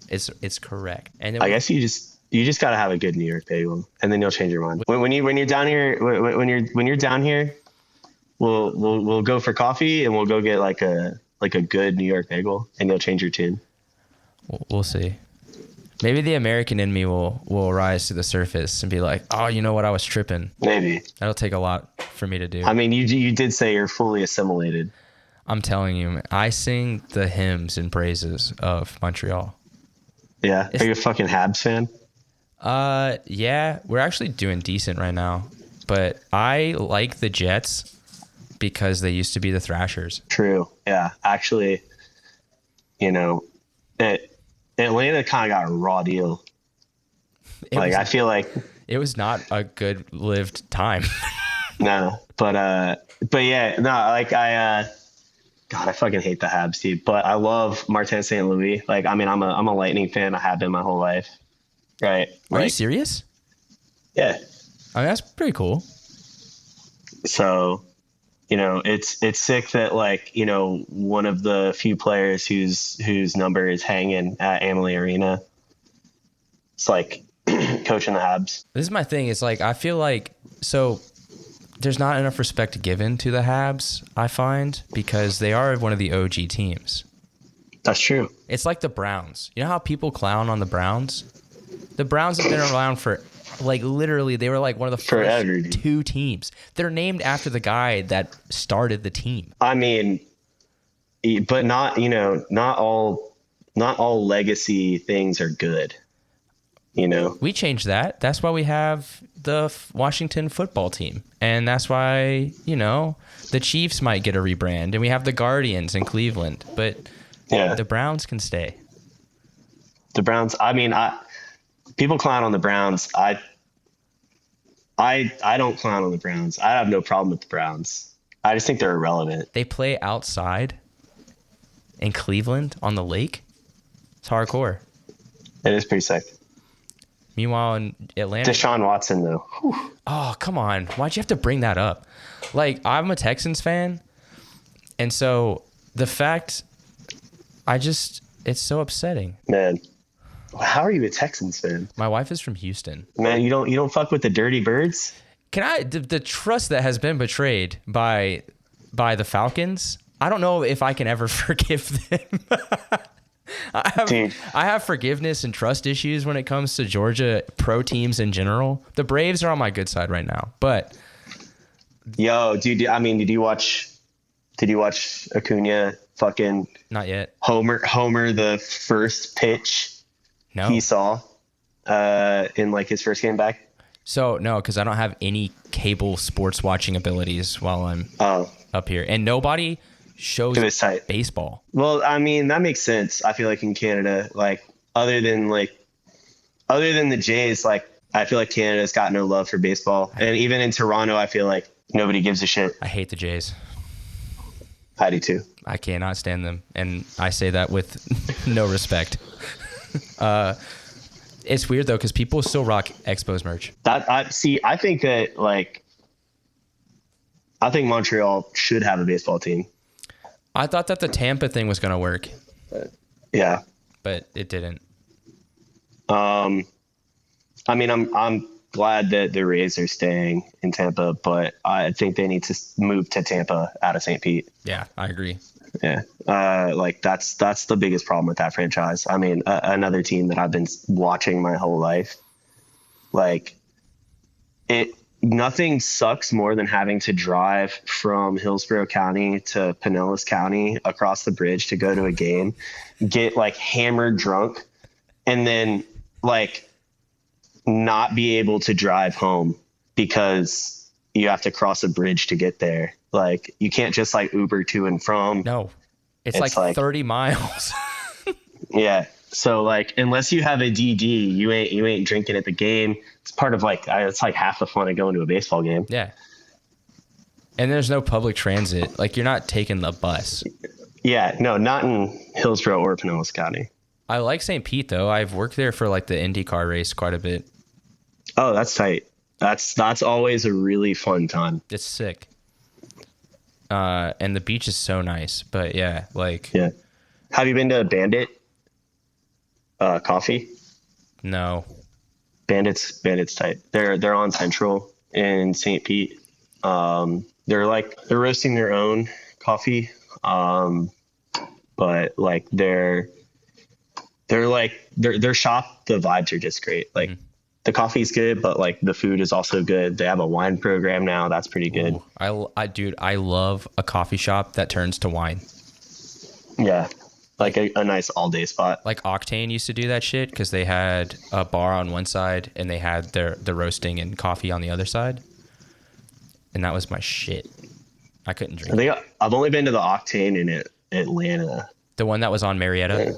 it's correct. And then I guess you just gotta have a good New York bagel, and then you'll change your mind. When you're down here, when you're down here, we'll go for coffee and we'll go get like a good New York bagel, and you'll change your tune. We'll see. Maybe the American in me will rise to the surface and be like, oh, you know what? I was tripping. Maybe. That'll take a lot for me to do. I mean, you did say you're fully assimilated. I'm telling you, I sing the hymns and praises of Montreal. Yeah. Are you a fucking Habs fan? Yeah. We're actually doing decent right now. But I like the Jets because they used to be the Thrashers. True. Yeah. Actually, Atlanta kind of got a raw deal. I feel like it was not a good lived time. No, but yeah, no, like God, I fucking hate the Habs, dude. But I love Martin St. Louis. Like, I mean, I'm a Lightning fan. I have been my whole life. Right? Are you serious? Yeah. I mean, that's pretty cool. So, it's sick that like, one of the few players whose number is hanging at Amalie Arena. It's like coaching the Habs. This is my thing. It's like, I feel like, so there's not enough respect given to the Habs, I find, because they are one of the OG teams. That's true. It's like the Browns. You know how people clown on the Browns? The Browns have been around for, like, literally, they were like one of the first two teams. They're named after the guy that started the team. I mean, but not all legacy things are good. We changed that. That's why we have the Washington football team. And that's why, the Chiefs might get a rebrand. And we have the Guardians in Cleveland. But the Browns can stay. The Browns, I mean, people clown on the Browns. I don't clown on the Browns. I have no problem with the Browns. I just think they're irrelevant. They play outside in Cleveland on the lake. It's hardcore. It is pretty sick. Meanwhile, in Atlanta... Deshaun Watson, though. Whew. Oh, come on. Why'd you have to bring that up? Like, I'm a Texans fan, and so the fact... it's so upsetting. Man, how are you a Texans fan? My wife is from Houston. Man, you don't fuck with the Dirty Birds? The trust that has been betrayed by the Falcons, I don't know if I can ever forgive them. I have forgiveness and trust issues when it comes to Georgia pro teams in general. The Braves are on my good side right now, but yo, dude, I mean, did you watch Acuna fucking not yet homer the first pitch he saw in like his first game back? So no, because I don't have any cable sports watching abilities while I'm up here, and nobody shows baseball. Well, I mean, that makes sense. I feel like in Canada, like other than the Jays, like I feel like Canada's got no love for baseball. And even in Toronto, I feel like nobody gives a shit. I hate the Jays. I do too. I cannot stand them. And I say that with no respect. It's weird though, because people still rock Expos merch. I think Montreal should have a baseball team. I thought that the Tampa thing was going to work. Yeah. But it didn't. I mean, I'm glad that the Rays are staying in Tampa, but I think they need to move to Tampa out of St. Pete. Yeah, I agree. Yeah. Like that's the biggest problem with that franchise. I mean, another team that I've been watching my whole life, like nothing sucks more than having to drive from Hillsborough County to Pinellas County across the bridge to go to a game, get like hammered drunk, and then like not be able to drive home because you have to cross a bridge to get there. Like you can't just like Uber to and from. No, it's like 30 miles. Yeah. So like, unless you have a DD, you ain't drinking at the game. It's part of like, it's like half the fun of going to a baseball game. Yeah. And there's no public transit. Like you're not taking the bus. Yeah. No, not in Hillsborough or Pinellas County. I like St. Pete though. I've worked there for like the IndyCar race quite a bit. Oh, that's tight. That's always a really fun time. It's sick. And the beach is so nice, but yeah, like. Yeah. Have you been to Bandit? Coffee? No. Bandit's tight. They're on Central in St. Pete. They're roasting their own coffee. But like their shop, the vibes are just great. Like the coffee's good, but like the food is also good. They have a wine program now. That's pretty good. Ooh, I love a coffee shop that turns to wine. Yeah. Like a nice all day spot. Like Octane used to do that shit because they had a bar on one side and they had the roasting and coffee on the other side. And that was my shit. I couldn't drink. I've only been to the Octane in Atlanta. The one that was on Marietta?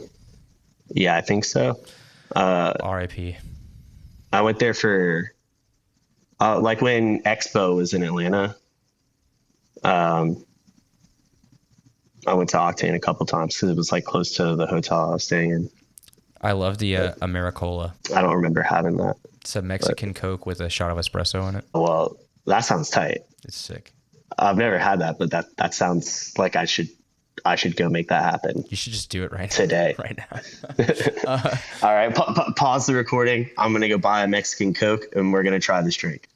Yeah, I think so. R.I.P. I went there for like when Expo was in Atlanta. I went to Octane a couple times because it was like close to the hotel I was staying in. I love the Americola. I don't remember having that. It's a Mexican Coke with a shot of espresso in it. Well, that sounds tight. It's sick. I've never had that, but that sounds like I should go make that happen You should just do it right today. Right now. All right, pause the recording. I'm gonna go buy a Mexican Coke, and we're gonna try this drink.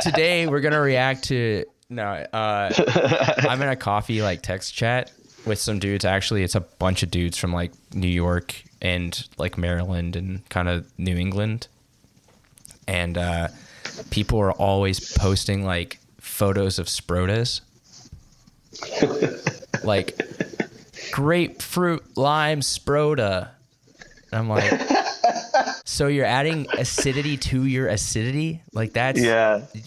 Today we're gonna react to I'm in a coffee like text chat with some dudes. Actually, it's a bunch of dudes from like New York and like Maryland and kind of New England, and people are always posting like photos of Sprotas, like grapefruit lime Sprota. And I'm like, so you're adding acidity to your acidity? Like that's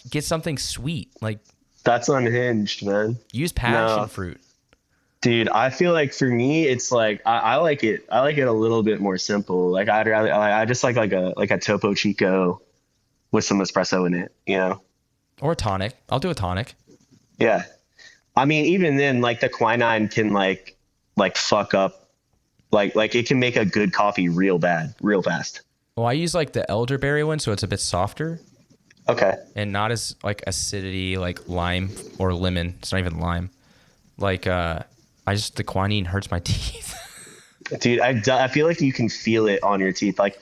get something sweet. Like that's unhinged, man. Use passion fruit. Dude, I feel like for me, it's like I like it. I like it a little bit more simple. Like I just like a Topo Chico with some espresso in it, you know. Or a tonic. I'll do a tonic. Yeah, I mean, even then, like the quinine can like fuck up, like it can make a good coffee real bad, real fast. Well, I use like the elderberry one, so it's a bit softer. Okay. And not as like acidity, like lime or lemon. It's not even lime. Like the quinine hurts my teeth. Dude, I feel like you can feel it on your teeth. Like,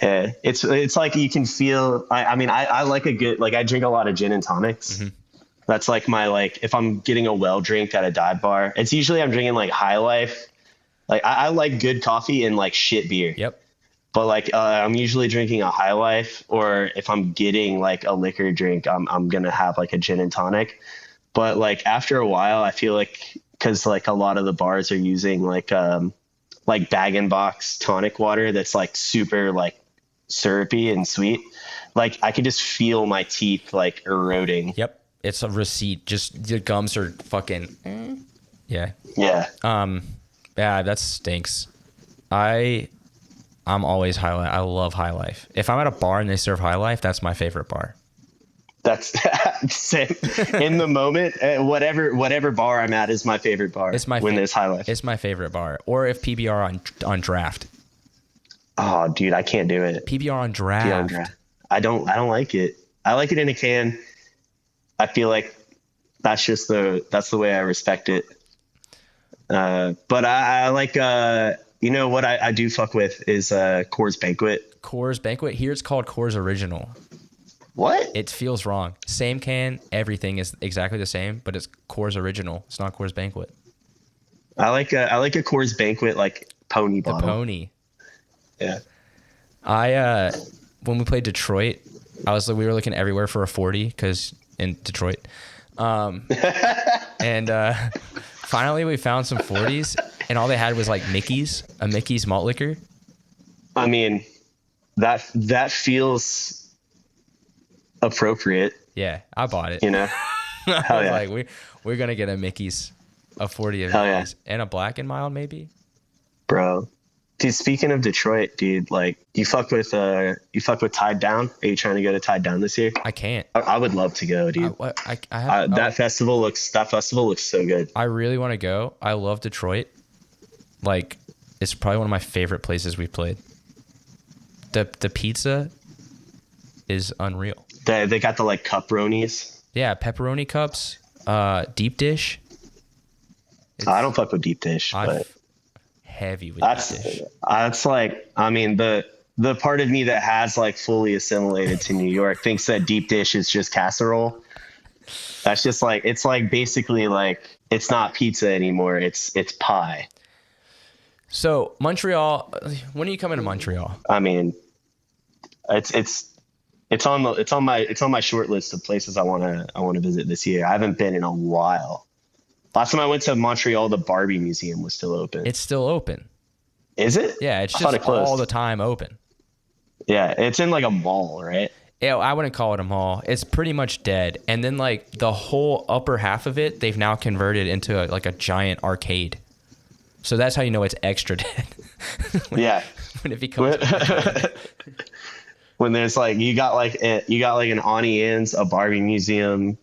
it's like you can feel. I mean, I like a good, like I drink a lot of gin and tonics. Mm-hmm. That's like my, like if I'm getting a well drink at a dive bar, it's usually I'm drinking like High Life. Like I like good coffee and like shit beer. Yep. But like I'm usually drinking a High Life, or if I'm getting like a liquor drink, I'm gonna have like a gin and tonic. But like after a while, I feel like, because like a lot of the bars are using like bag and box tonic water that's like super like syrupy and sweet. Like I can just feel my teeth like eroding. Yep. It's a receipt. Just your gums are fucking. Yeah. Yeah. Yeah, that stinks. I'm always High Life. I love High Life. If I'm at a bar and they serve High Life, that's my favorite bar. That's same. In the moment, whatever bar I'm at is my favorite bar. It's my when there's High Life. It's my favorite bar. Or if PBR on draft. Oh, dude, I can't do it. PBR on draft. I don't like it. I like it in a can. I feel like that's the way I respect it. But I like you know what I do fuck with is Coors Banquet. Coors Banquet. Here it's called Coors Original. What? It feels wrong. Same can, everything is exactly the same, but it's Coors Original. It's not Coors Banquet. I like a Coors Banquet like pony bottle. The pony. Yeah. When we played Detroit, we were looking everywhere for a 40 because in Detroit, and finally we found some 40s, and all they had was like a Mickey's malt liquor. I mean, that feels appropriate. Yeah, I bought it. You know, I was like, we're gonna get a 40 of Mickey's, and a black and mild maybe. Bro, dude, speaking of Detroit, dude, like you fuck with Tied Down. Are you trying to go to Tied Down this year? I can't. I would love to go, dude. That festival looks so good. I really want to go. I love Detroit. Like, it's probably one of my favorite places we've played. The pizza is unreal. They got the like cup-ronies. Yeah, pepperoni cups, deep dish. I don't fuck with deep dish, but heavy with deep dish. That's like, I mean, the part of me that has like fully assimilated to New York thinks that deep dish is just casserole. That's just like, it's like basically like, it's not pizza anymore. It's pie. So Montreal, when are you coming to Montreal? I mean, it's on my short list of places I want to visit this year. I haven't been in a while. Last time I went to Montreal, the Barbie Museum was still open. It's still open. Is it? Yeah, it's just all the time open. Yeah, it's in like a mall, right? Yeah, I wouldn't call it a mall. It's pretty much dead. And then like the whole upper half of it, they've now converted into a giant arcade. So that's how you know it's extra dead. Yeah. When it becomes when there's like you got like an Auntie Anne's, a Barbie museum,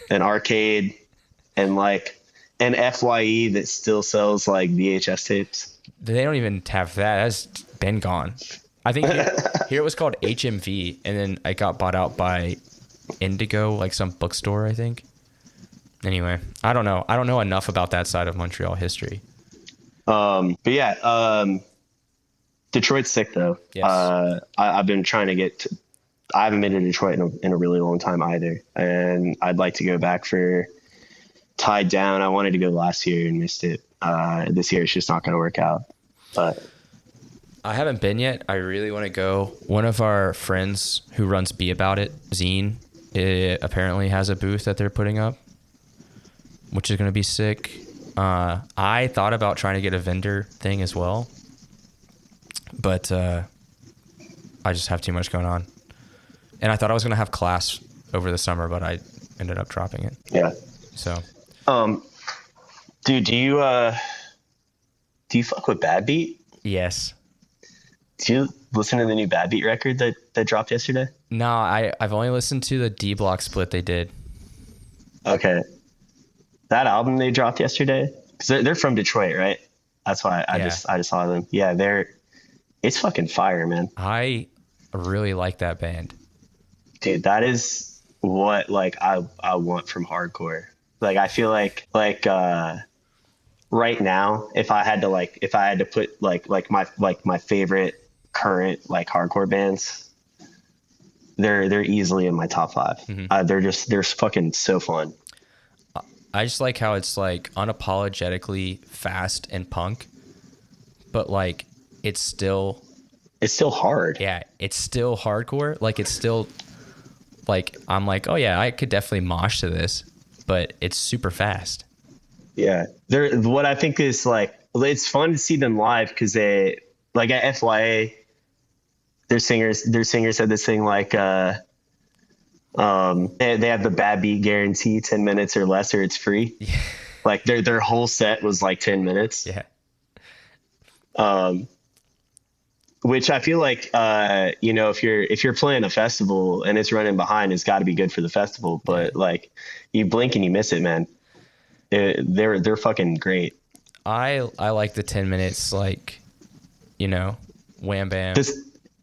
an arcade, and like an FYE that still sells like VHS tapes. They don't even have that. That's been gone. I think here it was called HMV, and then it got bought out by Indigo, like some bookstore, I think. Anyway, I don't know. I don't know enough about that side of Montreal history. But yeah, Detroit's sick though. Yes. I've been trying to I haven't been to Detroit in a really long time either. And I'd like to go back for Tied Down. I wanted to go last year and missed it. This year it's just not going to work out. But I haven't been yet. I really want to go. One of our friends who runs Be About It, Zine, apparently has a booth that they're putting up, which is going to be sick. I thought about trying to get a vendor thing as well, but I just have too much going on. And I thought I was going to have class over the summer, but I ended up dropping it. Yeah. So. Dude, do you fuck with Bad Beat? Yes. Do you listen to the new Bad Beat record that dropped yesterday? No, I've only listened to the D Block split they did. Okay. That album they dropped yesterday, because they're from Detroit, right? That's why I just saw them. Yeah, it's fucking fire, man. I really like that band. Dude, that is what like I want from hardcore. Like I feel like right now, if I had to put my favorite current like hardcore bands, they're easily in my top 5. Mm-hmm. They're fucking so fun. I just like how it's like unapologetically fast and punk, but like it's still hard. Yeah, it's still hardcore. Like it's still like I'm like, oh yeah, I could definitely mosh to this, but it's super fast. Yeah, what I think is like it's fun to see them live because they like at FYA, their singer said this thing like they have the Bad Beat guarantee, 10 minutes or less or it's free. Yeah. Like their whole set was like 10 minutes. Yeah. Which I feel like if you're playing a festival and it's running behind, it's got to be good for the festival. But like you blink and you miss it, man. They're fucking great. I like the 10 minutes, like, wham bam.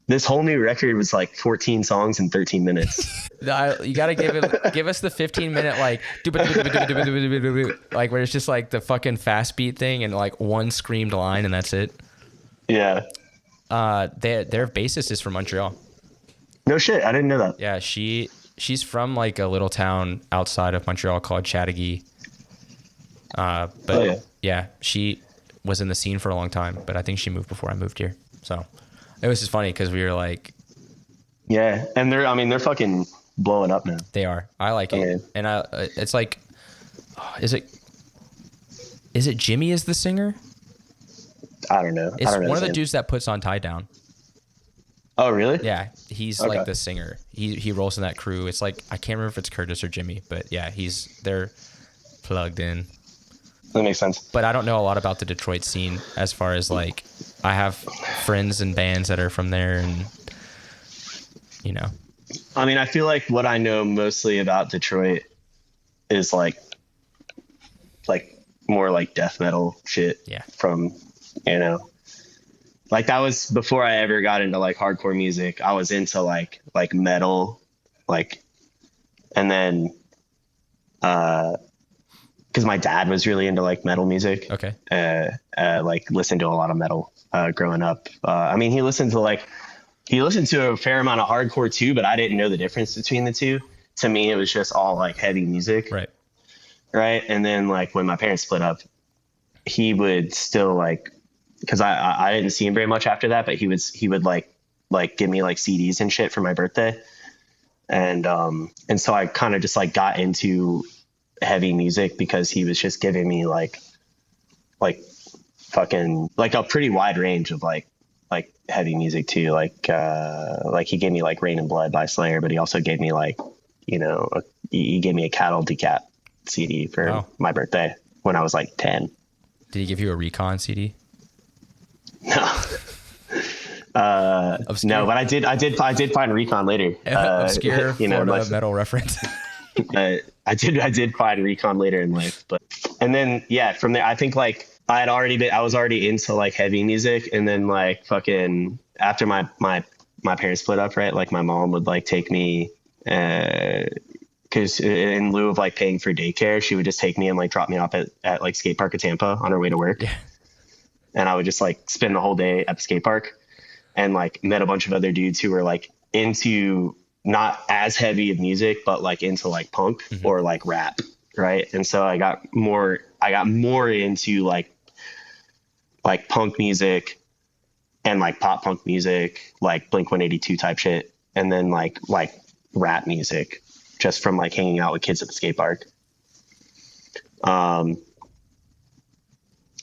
This whole new record was like 14 songs in 13 minutes. You gotta give us the 15-minute like where it's just like the fucking fast beat thing and like one screamed line and that's it. Yeah. Their bassist is from Montreal. No shit, I didn't know that. Yeah, she's from like a little town outside of Montreal called Chattagee. Yeah, she was in the scene for a long time, but I think she moved before I moved here. So it was just funny because we were like, yeah, and they're fucking blowing up now. They are. I like it, and it's like, is it Jimmy is the singer? I don't know. It's one of the dudes that puts on Tie Down. Oh, really? Yeah, he's like the singer. He rolls in that crew. It's like I can't remember if it's Curtis or Jimmy, but yeah, they're plugged in. That makes sense. But I don't know a lot about the Detroit scene as far as like I have friends and bands that are from there and I mean, I feel like what I know mostly about Detroit is like more like death metal shit. Yeah. From, like that was before I ever got into like hardcore music. I was into like metal, like, and then, because my dad was really into like metal music. Okay. Like listened to a lot of metal growing up. I mean, he listened to a fair amount of hardcore too, but I didn't know the difference between the two. To me, it was just all like heavy music. Right. Right. And then like when my parents split up, he would still like, because I didn't see him very much after that, but he would like give me like CDs and shit for my birthday. And so I kind of just like got into heavy music because he was just giving me like fucking like a pretty wide range of like heavy music too. Like he gave me like Rain and Blood by Slayer, but he also gave me like, he gave me a Cattle Decap CD for my birthday when I was like 10. Did he give you a Recon CD? No. No, but I did find Recon later. Obscure Florida metal reference. I did find Recon later in life, and then from there I think like I was already into like heavy music, and then like fucking after my parents split up, right? Like my mom would like take me Because in lieu of like paying for daycare, she would just take me and like drop me off at like skate park at Tampa on her way to work. Yeah. And I would just like spend the whole day at the skate park, and like met a bunch of other dudes who were like into not as heavy of music, but like into like punk or like rap. Right. And so I got more into like punk music and like pop punk music, like Blink-182 type shit. And then like rap music, just from like hanging out with kids at the skate park. And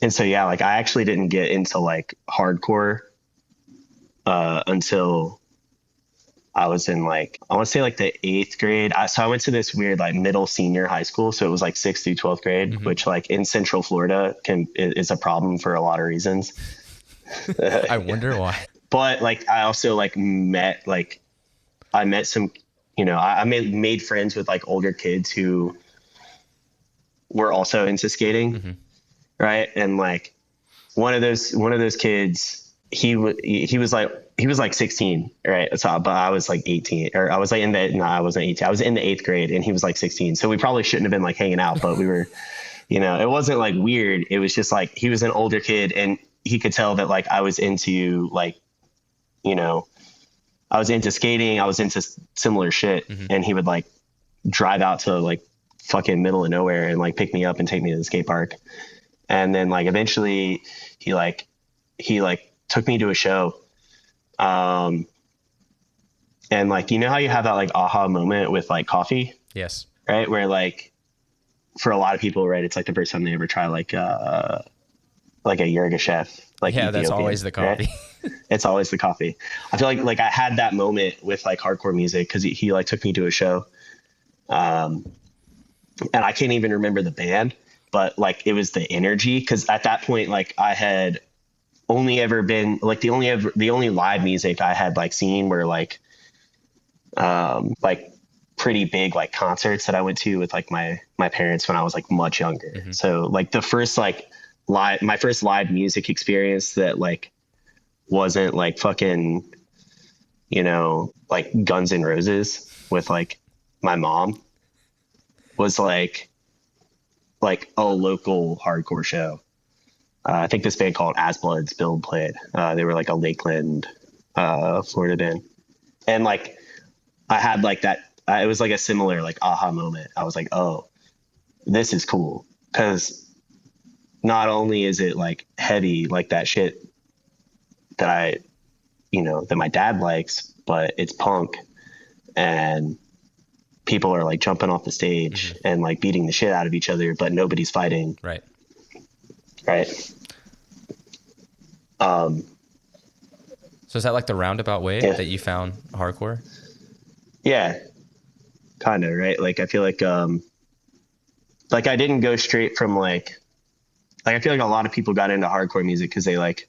so, yeah, like I actually didn't get into like hardcore until I was in like, I want to say like the 8th grade. So I went to this weird like middle senior high school. So it was like 6th through 12th grade, which like in Central Florida is a problem for a lot of reasons. I wonder why. But like, I also like met some, I made friends with like older kids who were also into skating. Right. And like one of those kids, he was like 16, right? So, but I was like 18, or I was like I wasn't 18. I was in the 8th grade and he was like 16. So we probably shouldn't have been like hanging out, but we were, it wasn't like weird. It was just like, he was an older kid and he could tell that like I was into like, I was into skating. I was into similar shit. And he would like drive out to like fucking middle of nowhere and like pick me up and take me to the skate park. And then like eventually he took me to a show. And like, how you have that like aha moment with like coffee? Yes. Right. Where like for a lot of people, right, it's like the first time they ever try like a Yirgacheffe. Like, yeah, that's Ethiopian, always the coffee. Right? It's always the coffee. I feel like I had that moment with like hardcore music because he like took me to a show. And I can't even remember the band, but like it was the energy. Cause at that point, like I had only ever been like the only live music I had like seen were like pretty big like concerts that I went to with like my parents when I was like much younger. So like the first like my first live music experience that like wasn't like fucking, like Guns N' Roses with like my mom was like a local hardcore show. I think this band called As Bloods Bill played. They were like a Lakeland, Florida band. And like, I had like that, it was like a similar like aha moment. I was like, oh, this is cool. Cause not only is it like heavy, like that shit that that my dad likes, but it's punk and people are like jumping off the stage and like beating the shit out of each other, but nobody's fighting. Right. Right. So is that like the roundabout way that you found hardcore? Yeah, kind of, right? Like, I feel like I didn't go straight from like I feel like a lot of people got into hardcore music because they like,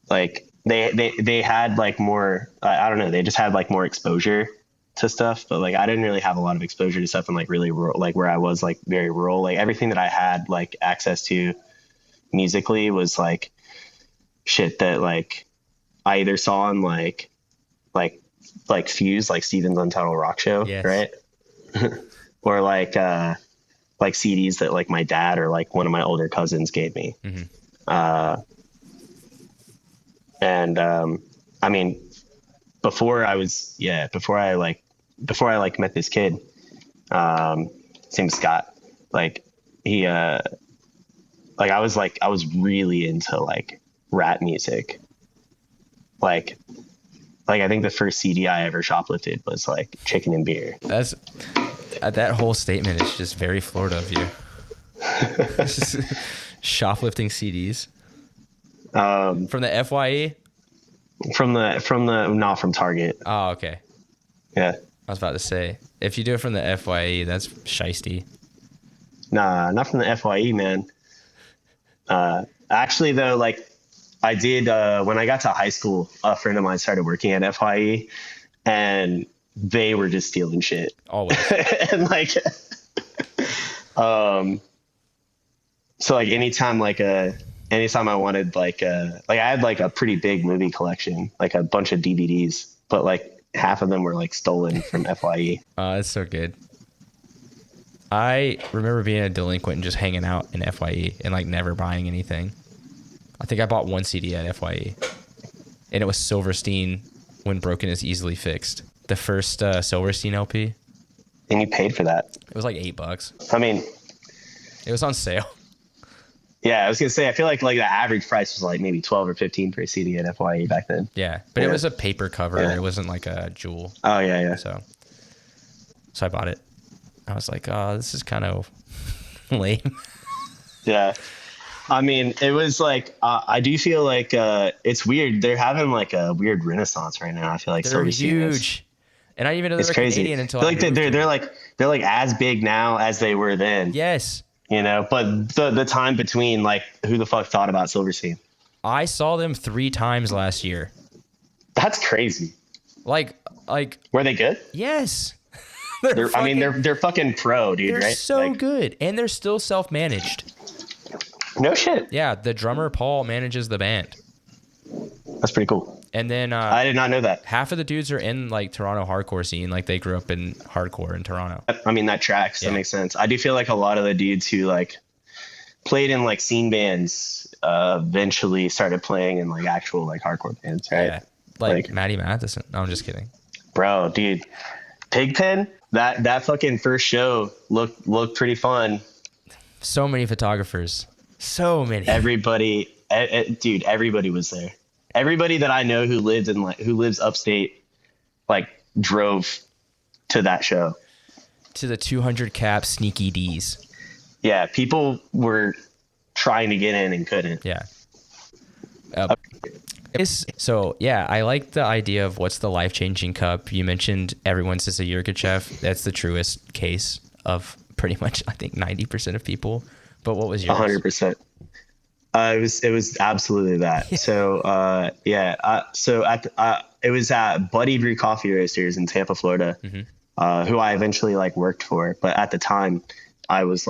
like they had like more, I don't know, they just had like more exposure to stuff, but like I didn't really have a lot of exposure to stuff in like really rural, like where I was like very rural. Like everything that I had like access to musically was like shit that like I either saw on like Fuse, like Steven's Untitled Rock Show, yes. Right? Or like CDs that like my dad or like one of my older cousins gave me. And I mean, before I met this kid, his name's Scott, like he I was really into like rap music. Like I think the first CD I ever shoplifted was like Chicken and Beer. That's that whole statement is just very Florida of you. Shoplifting CDs from the FYE. From Target. Oh, okay. Yeah. I was about to say, if you do it from the FYE, that's shiesty. Nah, not from the FYE, man. Actually, though, like I did when I got to high school, a friend of mine started working at FYE, and they were just stealing shit. Always. And like, so like anytime I wanted like I had like a pretty big movie collection, like a bunch of DVDs, but like half of them were like stolen from FYE. That's so good. I remember being a delinquent and just hanging out in FYE and like never buying anything. I think I bought one CD at FYE, and it was Silverstein, When Broken is Easily Fixed. The first Silverstein LP. And you paid for that. It was like $8. I mean, it was on sale. Yeah, I was gonna say I feel like the average price was like maybe 12 or 15 for a CD at FYE back then. Yeah, but yeah. It was a paper cover. Yeah. It wasn't like a jewel. Oh yeah. So I bought it. I was like, oh, this is kind of lame. Yeah. I mean, it was like, I do feel like it's weird. They're having like a weird renaissance right now. I feel like they're huge. And I didn't even know they were crazy. Canadian until I feel like they're like as big now as they were then. Yes. You know, but the time between, like, who the fuck thought about Silverstein? I saw them 3 times last year. That's crazy. Like were they good? Yes. They're fucking pro, dude. They're right? so good, and they're still self-managed. No shit. Yeah, the drummer Paul manages the band. That's pretty cool. And then I did not know that. Half of the dudes are in like Toronto hardcore scene, like they grew up in hardcore in Toronto. I mean, that tracks. Yeah. That makes sense. I do feel like a lot of the dudes who like played in like scene bands eventually started playing in like actual like hardcore bands, right? Yeah, like Maddie Matheson. No, I'm just kidding. Bro, dude, Pigpen. That fucking first show looked pretty fun. So many photographers. So many. Everybody, dude, everybody was there. Everybody that I know who lives upstate, like, drove to that show. To the 200 cap Sneaky D's. Yeah, people were trying to get in and couldn't. Yeah. So, yeah, I like the idea of what's the life-changing cup. You mentioned everyone says a Yurgachev. That's the truest case of pretty much, I think, 90% of people. But what was yours? 100%. It was absolutely that. So it was at Buddy Brew Coffee Roasters in Tampa, Florida, who I eventually like worked for. But at the time, I was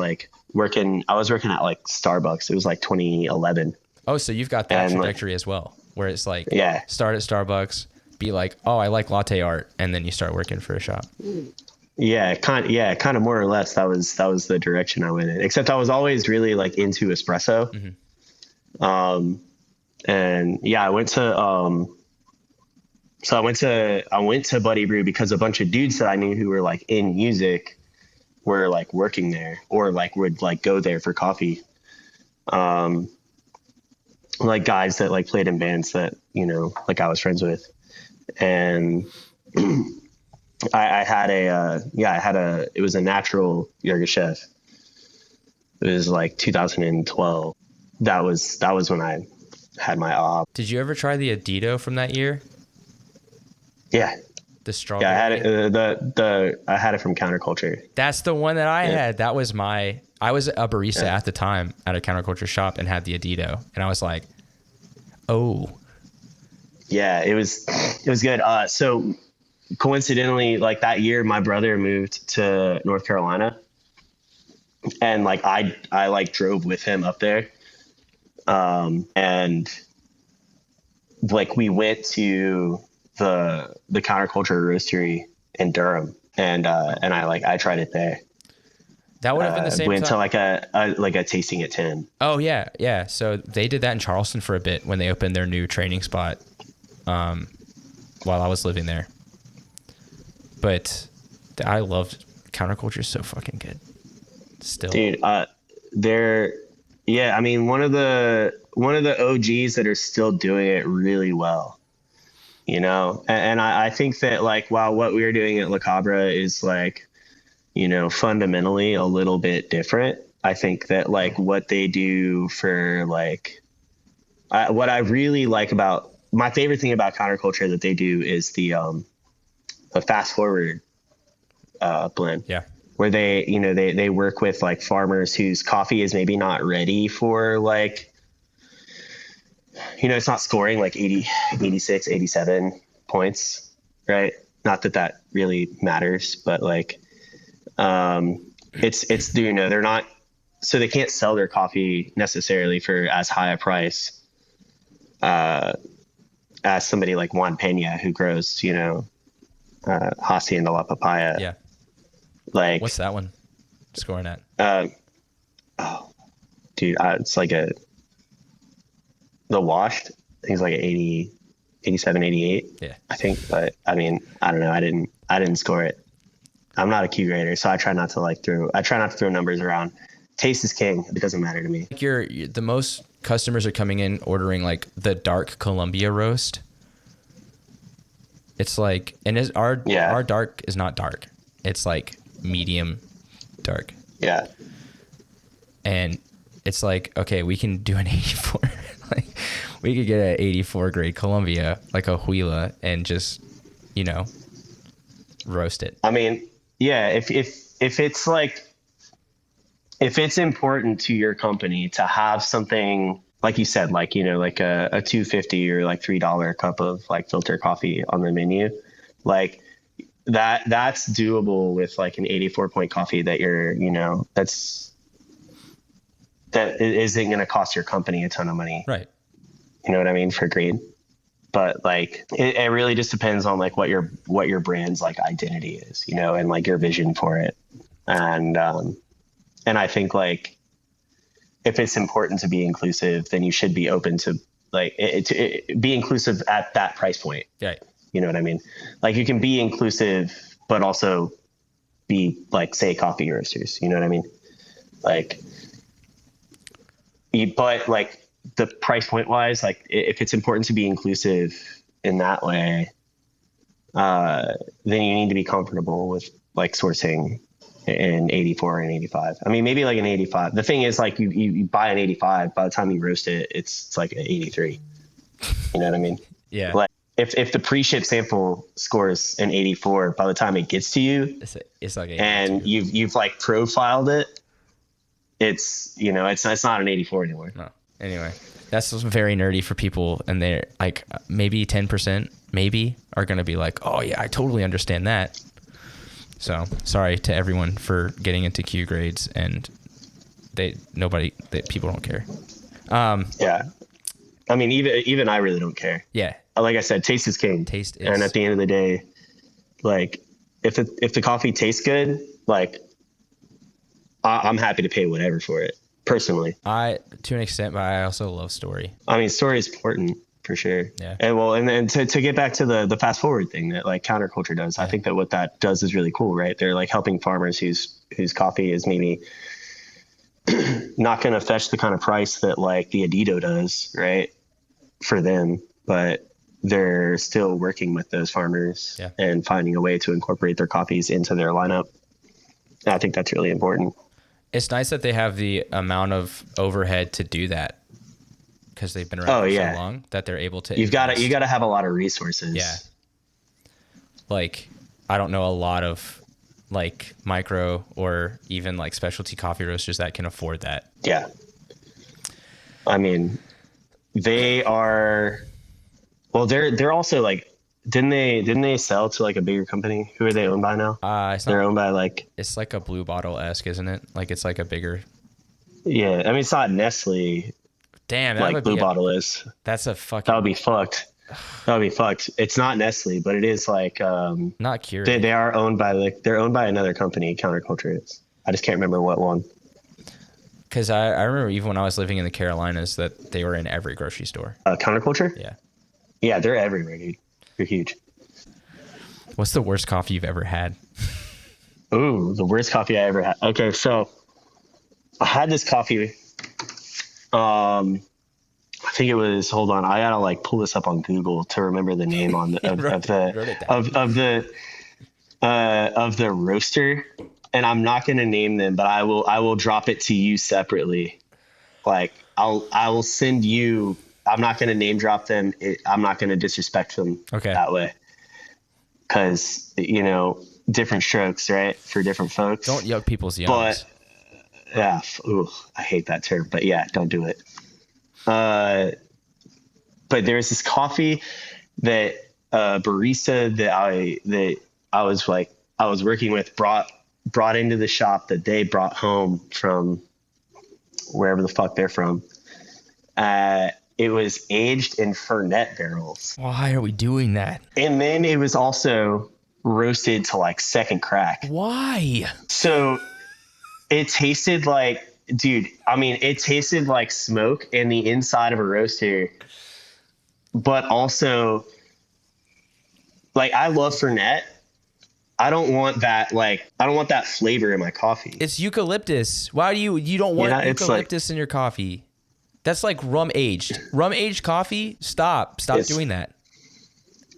working at like Starbucks. It was like 2011. Oh, so you've got that trajectory as well, where it's like start at Starbucks, be like, oh, I like latte art, and then you start working for a shop. Yeah, kind of more or less. That was the direction I went in. Except I was always really like into espresso. And yeah, I went to Buddy Brew because a bunch of dudes that I knew who were like in music were like working there or like would like go there for coffee. Like guys that like played in bands that, you know, like I was friends with. And I had it was a natural Yurgachev. It was like 2012. That was when I had my op. Did you ever try the Adito from that year? Yeah. The strawberry. Yeah, I had it. I had it from Counterculture. That's the one that I had. That was I was a barista at the time at a Counterculture shop and had the Adito, and I was like, oh. Yeah, it was good. So coincidentally, like that year, my brother moved to North Carolina, and like I like drove with him up there, and like we went to the Counterculture roastery in Durham, and I tried it there. That would have been the same. Went to like a tasting at 10. Oh yeah. So they did that in Charleston for a bit when they opened their new training spot, while I was living there. But I loved Counterculture. So fucking good. Still, dude. I mean, one of the OGs that are still doing it really well. You know, and I think that like while what we are doing at La Cabra is like, you know, fundamentally a little bit different, I think that like what they do for like what I really like about my favorite thing about Counterculture that they do is the fast forward blend. Yeah. Where they work with like farmers whose coffee is maybe not ready for like, you know, it's not scoring like 80, 86, 87 points, right? Not that really matters, but like, it's, you know, they're not, so they can't sell their coffee necessarily for as high a price, as somebody like Juan Pena who grows, you know, Hacienda La Papaya. Yeah. Like, What's that one scoring at? Oh, dude, it's like the washed. I think it's like 80, 87, 88. Yeah. I think, but I mean, I don't know. I didn't score it. I'm not a Q grader, so I try not to throw numbers around. Taste is king. It doesn't matter to me. Like the most customers are coming in ordering like the dark Columbia roast. It's like, and our dark is not dark. It's like medium dark. Yeah. And it's like, okay, we can do an 84. Like we could get an 84 grade Columbia, like a Huila, and just, roast it. I mean, yeah, if it's like, if it's important to your company to have something, like you said, like, like a $2.50 or like $3 cup of like filter coffee on the menu, like that's doable with like an 84 point coffee that that isn't going to cost your company a ton of money. Right. You know what I mean? For grade. But like, it really just depends on like what your brand's like identity is, and like your vision for it. And I think like, if it's important to be inclusive, then you should be open to like be inclusive at that price point. Right. You know what I mean? Like you can be inclusive, but also be like, say, coffee roasters. You know what I mean? Like, but like the price point wise, like if it's important to be inclusive in that way, then you need to be comfortable with like sourcing an 84 and 85. I mean, maybe like an 85. The thing is, like you buy an 85, by the time you roast it, it's like an 83. You know what I mean? Yeah. Like if the pre-ship sample scores an 84, by the time it gets to you, it's like 82. And you've like profiled it, it's it's not an 84 anymore. No. Anyway, that's very nerdy for people, and they're like maybe 10% maybe are going to be like, oh yeah, I totally understand that. So sorry to everyone for getting into Q grades, and people don't care. Yeah. I mean, even I really don't care. Yeah. Like I said, taste is king. Taste is. And at the end of the day, like if the coffee tastes good, like I'm happy to pay whatever for it personally. To an extent, but I also love story. I mean, story is important for sure. Yeah. And then to get back to the fast forward thing that like counterculture does, yeah. I think that what that does is really cool, right? They're like helping farmers whose coffee is maybe not going to fetch the kind of price that like the Adito does, right? For them, but they're still working with those farmers and finding a way to incorporate their coffees into their lineup. And I think that's really important. It's nice that they have the amount of overhead to do that, because they've been around for so long that they're able to. You got to have a lot of resources. Yeah. Like, I don't know a lot of like micro or even like specialty coffee roasters that can afford that. Yeah. I mean, they are. Well, they're also like. Didn't they sell to like a bigger company? Who are they owned by now? They're owned by like. It's like a Blue Bottle-esque, isn't it? Like it's like a bigger. Yeah, I mean it's not Nestle. Damn, that like Blue Bottle is. That's a fucking. That would be fucked. That would be fucked. It's not Nestle, but it is like. Not curious. They are owned by they're owned by another company. Counterculture is. I just can't remember what one. Because I remember even when I was living in the Carolinas that they were in every grocery store. Counterculture? Yeah. Yeah, they're everywhere, dude. They're huge. What's the worst coffee you've ever had? Ooh, the worst coffee I ever had. Okay, so I had this coffee. I think it was. Hold on, I gotta like pull this up on Google to remember the name on the of the roaster. And I'm not gonna name them, but I will drop it to you separately. Like I will send you. I'm not going to name drop them. I'm not going to disrespect them that way. Because, different strokes, right? For different folks. Don't yuck people's yums. But, yeah. Ooh, I hate that term. But, yeah, don't do it. But there's this coffee that barista that I was working with brought into the shop that they brought home from wherever the fuck they're from. It was aged in Fernet barrels. Why are we doing that? And then it was also roasted to like second crack. Why? So it tasted like, dude, I mean, it tasted like smoke in the inside of a roaster, but also like I love Fernet. I don't want that flavor in my coffee. It's eucalyptus. Why do you don't want It's eucalyptus in your coffee? That's like rum aged. Rum aged coffee? Stop doing that.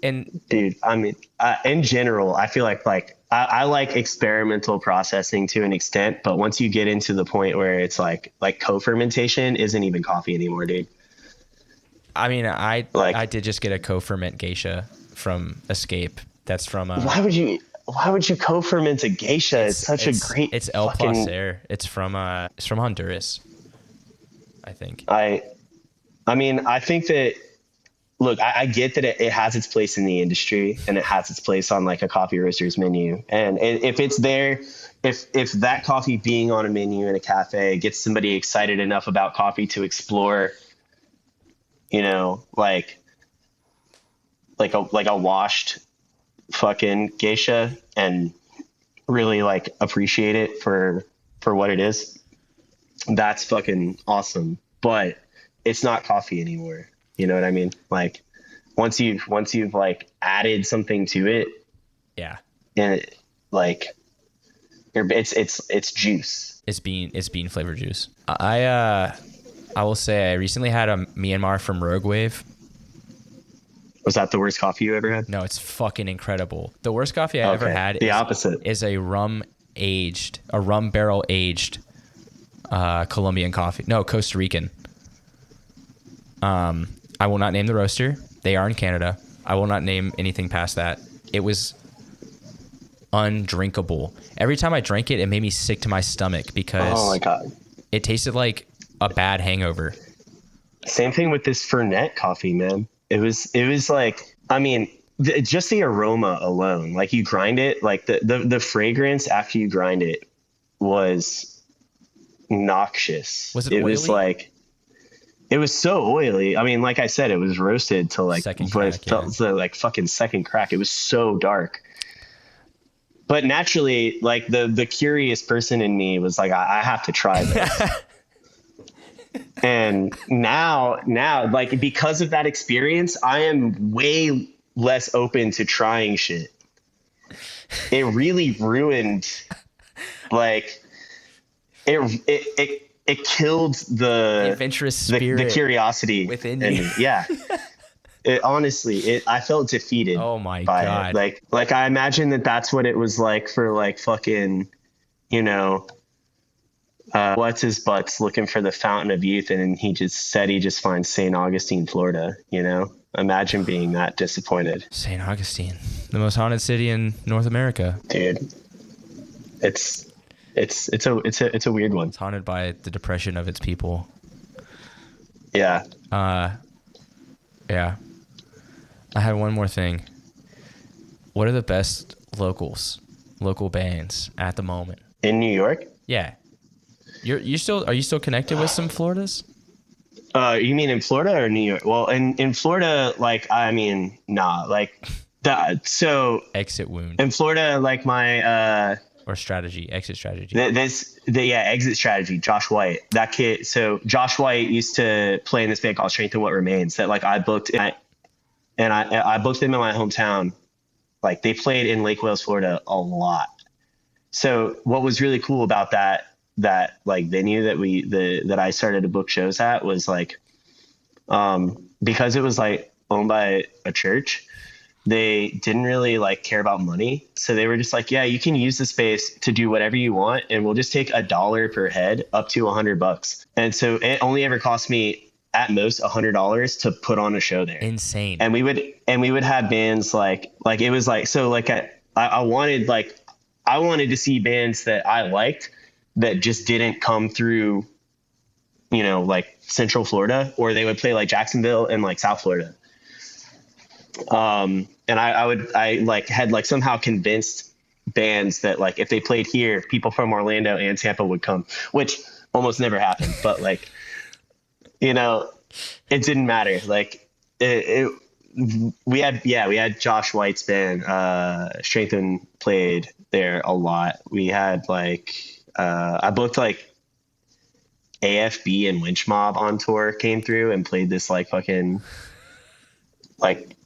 And dude, I mean, in general, I feel like I like experimental processing to an extent, but once you get into the point where it's like co-fermentation isn't even coffee anymore, dude. I mean, I did just get a co-ferment geisha from Escape. That's from why would you co-ferment a geisha? It's such a great. It's El Placer. It's from Honduras, I think. I mean, I think that. Look, I get that it has its place in the industry and it has its place on like a coffee roaster's menu. And if it's there, if that coffee being on a menu in a cafe gets somebody excited enough about coffee to explore, you know, like a washed fucking geisha and really like appreciate it for what it is, that's fucking awesome. But it's not coffee anymore. You know what I mean? Like once you've like added something to it, yeah, and it's juice. It's bean flavored juice. I will say I recently had a Myanmar from Rogue Wave. Was that the worst coffee you ever had? No, it's fucking incredible. The worst coffee I ever had is a rum barrel aged Colombian coffee. No, Costa Rican. I will not name the roaster. They are in Canada. I will not name anything past that. It was undrinkable. Every time I drank it, it made me sick to my stomach because oh my God, it tasted like a bad hangover. Same thing with this Fernet coffee, man. It was like, I mean, just the aroma alone, like you grind it, like the fragrance after you grind it was noxious. Was it oily? It was like, it was so oily. I mean, like I said, it was roasted to like, like fucking second crack. It was so dark. But naturally, like the curious person in me was like, I have to try this. And now, like because of that experience, I am way less open to trying shit. It really ruined, like, it killed the adventurous spirit, the curiosity within you. Yeah. Honestly, I felt defeated. Oh my God. It. Like I imagine that's what it was like for like fucking, you know, what's his butts looking for the fountain of youth. And he just said he just finds St. Augustine, Florida, you know, imagine being that disappointed. St. Augustine, the most haunted city in North America. Dude, it's a weird one. It's haunted by the depression of its people. Yeah. Yeah. I had one more thing. What are the best local bands at the moment? In New York? Yeah. Are you still connected with some Floridas? You mean in Florida or New York? Well, in Florida, like, I mean, nah, like so Exit Wound. In Florida, like my, or exit strategy. Exit strategy. Josh White, that kid. So Josh White used to play in this band called Strength in What Remains that like I booked, and I booked them in my hometown. Like they played in Lake Wales, Florida a lot. So what was really cool about that like venue that I started to book shows at was like, because it was like owned by a church, they didn't really like care about money. So they were just like, yeah, you can use the space to do whatever you want. And we'll just take $1 per head up to $100. And so it only ever cost me at most $100 to put on a show there. Insane. And we would have bands like it was like, so like I wanted to see bands that I liked that just didn't come through, you know, like Central Florida, or they would play like Jacksonville and like South Florida. And I had like somehow convinced bands that like if they played here, people from Orlando and Tampa would come, which almost never happened. But like, you know, it didn't matter. Like we had Josh White's band, Strength and played there a lot. We had like, I booked like AFB and Winch Mob on tour came through and played this like fucking like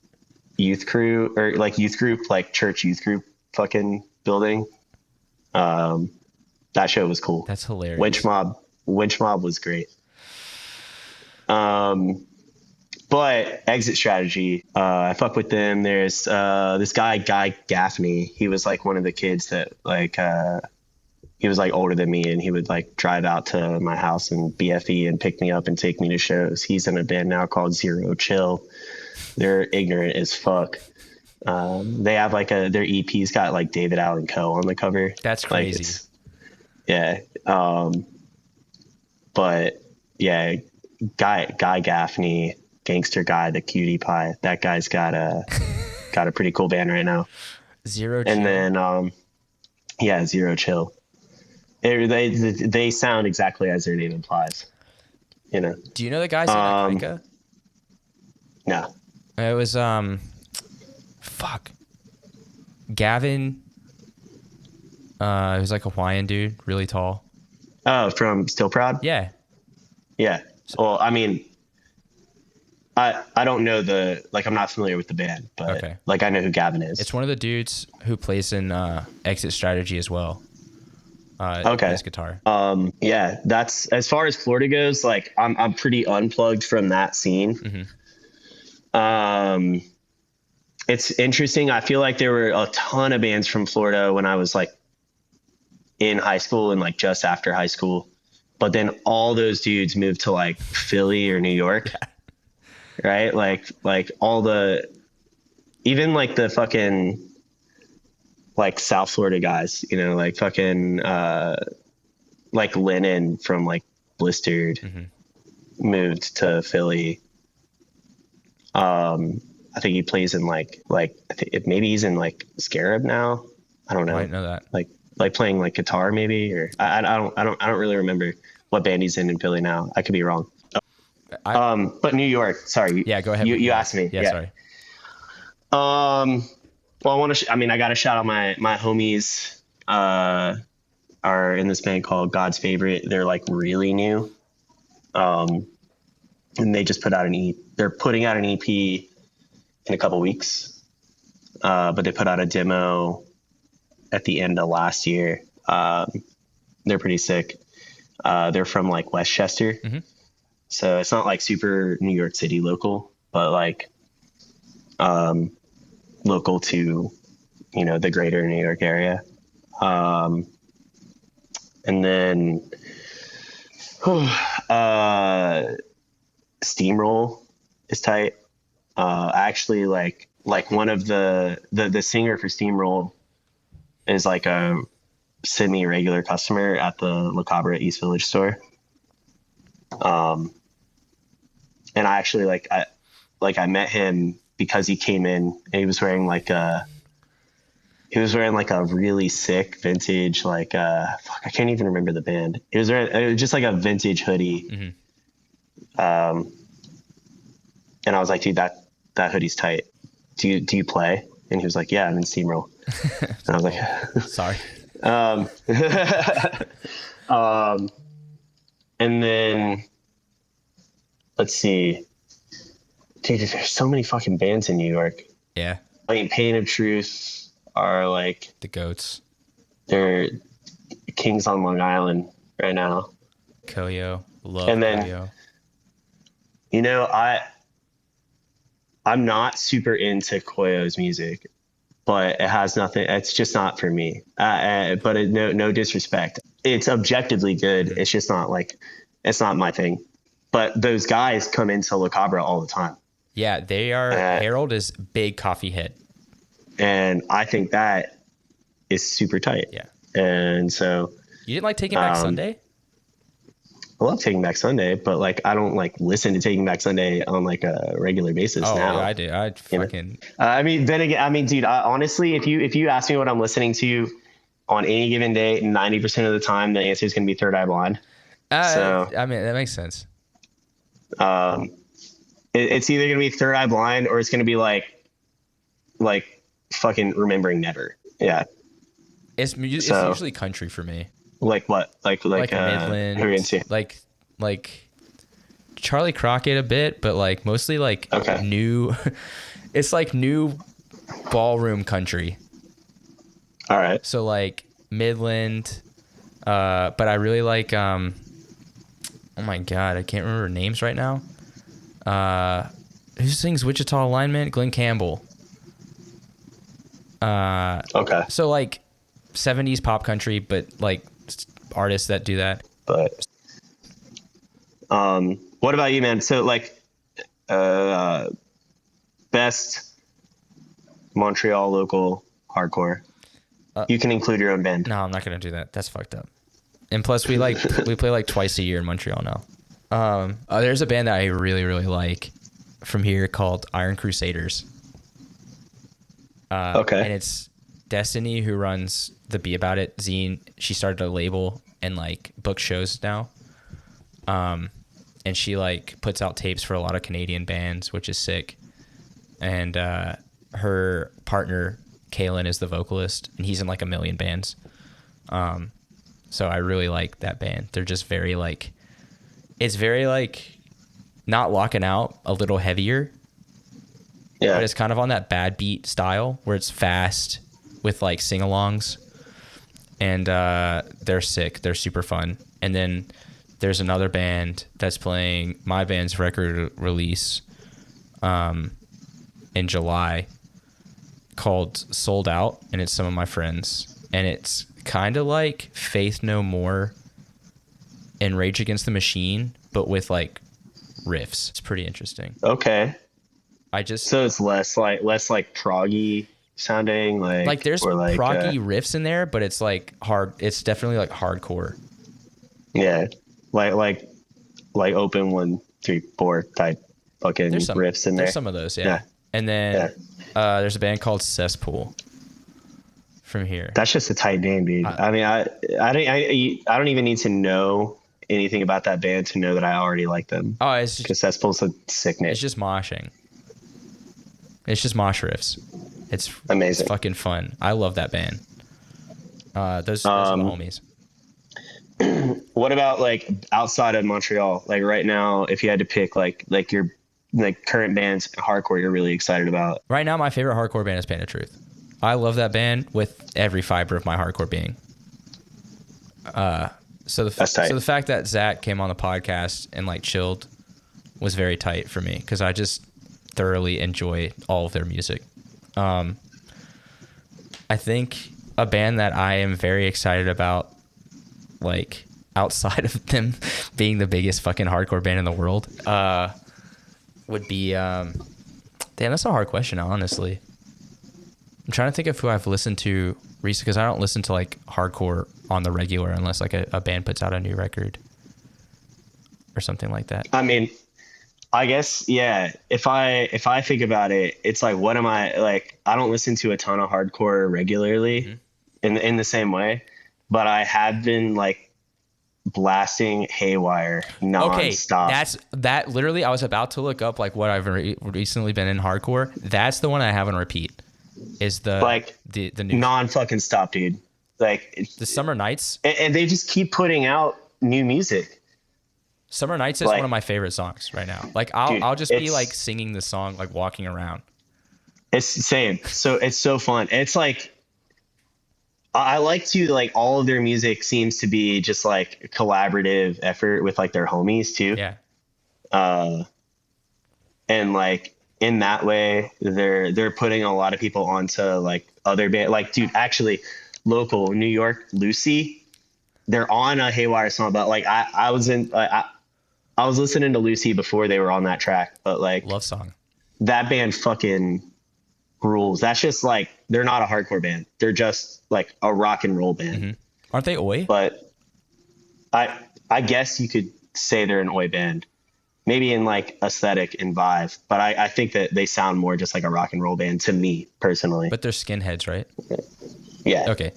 youth crew or like youth group, like church youth group fucking building. That show was cool. That's hilarious. Winch Mob was great. But Exit Strategy, I fuck with them. There's this guy Gaffney. He was like one of the kids that like he was like older than me, and he would like drive out to my house and BFE and pick me up and take me to shows. He's in a band now called Zero Chill. They're ignorant as fuck. They have like their EP's got like David Allen Coe on the cover. That's crazy. Like but yeah, Guy Gaffney, Gangster Guy, the Cutie Pie. That guy's got a pretty cool band right now. Zero Chill. And then Zero Chill. They sound exactly as their name implies. You know. Do you know the guys in Akaika? No. It was Gavin. He was like a Hawaiian dude, really tall. Oh, from Still Proud? Yeah. Yeah. Well, I mean, I don't know I'm not familiar with the band, but okay. Like I know who Gavin is. It's one of the dudes who plays in Exit Strategy as well. Okay. Plays guitar. Yeah, that's as far as Florida goes. Like I'm pretty unplugged from that scene. Mm-hmm. It's interesting. I feel like there were a ton of bands from Florida when I was like in high school and like just after high school, but then all those dudes moved to like Philly or New York. Right? Like all even like the fucking like South Florida guys, you know, like fucking like Lennon from like Blistered moved to Philly. I think he plays in like maybe he's in like Scarab now. I don't know. I didn't know that. Like playing like guitar maybe, or I don't really remember what band he's in Philly now. I could be wrong. But New York. Sorry. Yeah, go ahead. You asked me. Yeah, sorry. Well, I got to shout out my homies. Are in this band called God's Favorite. They're like really new. And they just put out they're putting out an EP in a couple weeks. But they put out a demo at the end of last year. They're pretty sick. They're from like Westchester. Mm-hmm. So it's not like super New York City local, but like local to, you know, the greater New York area. And then Steamroll is tight. I actually like one of the singer for Steamroll is like a semi-regular customer at the La Cabra East Village store. And I actually I met him because he came in and he was wearing like a really sick vintage, like I can't even remember the band. It was just like a vintage hoodie. Mm-hmm. And I was like, dude, that hoodie's tight. Do you play? And he was like, yeah, I'm in Steamroll. And I was like, sorry. And then let's see, dude, there's so many fucking bands in New York. Yeah. I mean, Pain of Truth are like the goats. They're kings on Long Island right now. Koyo, love and then, Koyo. You know, I'm not super into Koyo's music, but it has nothing. It's just not for me. But no disrespect. It's objectively good. Mm-hmm. It's just not it's not my thing. But those guys come into La Cabra all the time. Yeah, they are. Harold is big coffee head. And I think that is super tight. Yeah. And so. You didn't like Taking Back Sunday? I love Taking Back Sunday, but I don't listen to Taking Back Sunday on a regular basis now. Yeah, I do. I fucking. Then again, dude, honestly, if you ask me what I'm listening to on any given day, 90% of the time, the answer is going to be Third Eye Blind. So I mean, that makes sense. It's either gonna be Third Eye Blind or it's gonna be like fucking Remembering Never. Yeah. It's So usually country for me. like what? Like Like who are you Midland, into? like Charlie Crockett a bit, but like mostly like Okay. new. It's like new ballroom country. All right. So like Midland, but I really like oh my god, I can't remember names right now. Who sings Wichita Alignment? Glenn Campbell. Okay. So like 70s pop country, but like artists that do that. But what about you, man? So like best Montreal local hardcore. You can include your own band. No, I'm not gonna do that. That's fucked up. And plus, we play like twice a year in Montreal now. There's a band that I really really like from here called Iron Crusaders. Okay. And it's Destiny who runs the Be About It zine. She started a label and like book shows now. And she like puts out tapes for a lot of Canadian bands, which is sick. And her partner Kalen is the vocalist, and he's in like a million bands. So I really like that band. They're just very like, it's very like not locking out, a little heavier. Yeah. But it's kind of on that bad beat style where it's fast with like sing-alongs. And they're sick. They're super fun. And then there's another band that's playing my band's record release in July called Sold Out, and it's some of my friends. And it's kind of like Faith No More and Rage Against the Machine, but with like riffs. It's pretty interesting. Okay. So it's less like proggy sounding, like there's or like, proggy riffs in there, but it's like hard. It's definitely like hardcore. Yeah, like open 1, 3, 4 type fucking riffs in there. There's some of those, yeah. And then there's a band called Cesspool from here. That's just a tight name, dude. I mean, I don't even need to know anything about that band to know that I already like them. Oh, it's just because Cesspool's a sick name. It's just moshing. It's just mosh riffs. It's amazing. It's fucking fun. I love that band. Those are the homies. What about like outside of Montreal? Like right now, if you had to pick like your like current bands hardcore you're really excited about. Right now, my favorite hardcore band is Pain of Truth. I love that band with every fiber of my hardcore being. So the fact that Zach came on the podcast and like chilled was very tight for me because I just thoroughly enjoy all of their music. I think a band that I am very excited about, like outside of them being the biggest fucking hardcore band in the world, would be damn, that's a hard question, honestly. I'm trying to think of who I've listened to recently because I don't listen to like hardcore on the regular unless like a band puts out a new record or something like that. I mean, I guess, yeah, if I think about it, it's like, what am I like? I don't listen to a ton of hardcore regularly in the same way, but I have been like blasting Haywire nonstop. Okay, that literally I was about to look up like what I've recently been in hardcore. That's the one I have on repeat. Is the like the new non-fucking stop, dude. Like the Summer Nights, and they just keep putting out new music. Summer Nights is one of my favorite songs right now. Like I'll just be like singing the song like walking around. It's same. So it's so fun. It's like I like to like all of their music seems to be just like a collaborative effort with like their homies too. Yeah. And like in that way they're putting a lot of people onto like other band, like dude, actually local New York, Lucy, they're on a Haywire song, but like I was listening to Lucy before they were on that track, but like love song. That band fucking rules. That's just like, they're not a hardcore band. They're just like a rock and roll band. Mm-hmm. Aren't they Oi? But I guess you could say they're an Oi band, maybe in like aesthetic and vibe, but I think that they sound more just like a rock and roll band to me personally. But they're skinheads, right? Yeah. Okay.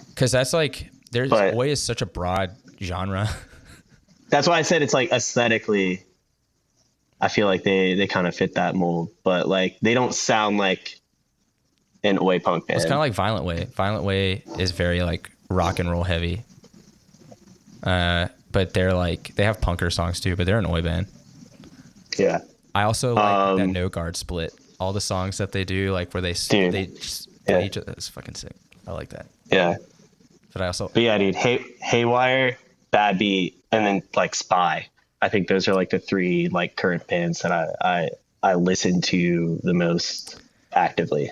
Because that's like, Oi is such a broad genre. That's why I said it's like aesthetically I feel like they kind of fit that mold, but like they don't sound like an oi punk band. It's kind of like Violent Way. Violent Way is very like rock and roll heavy. But they're like, they have punker songs too, but they're an oi band. Yeah. I also like that No Guard split. All the songs that they do, like where they just play each other. It's fucking sick. I like that. Yeah. But yeah, dude, Haywire, Bad Beat, and then like Spy. I think those are like the three like current bands that I listen to the most actively.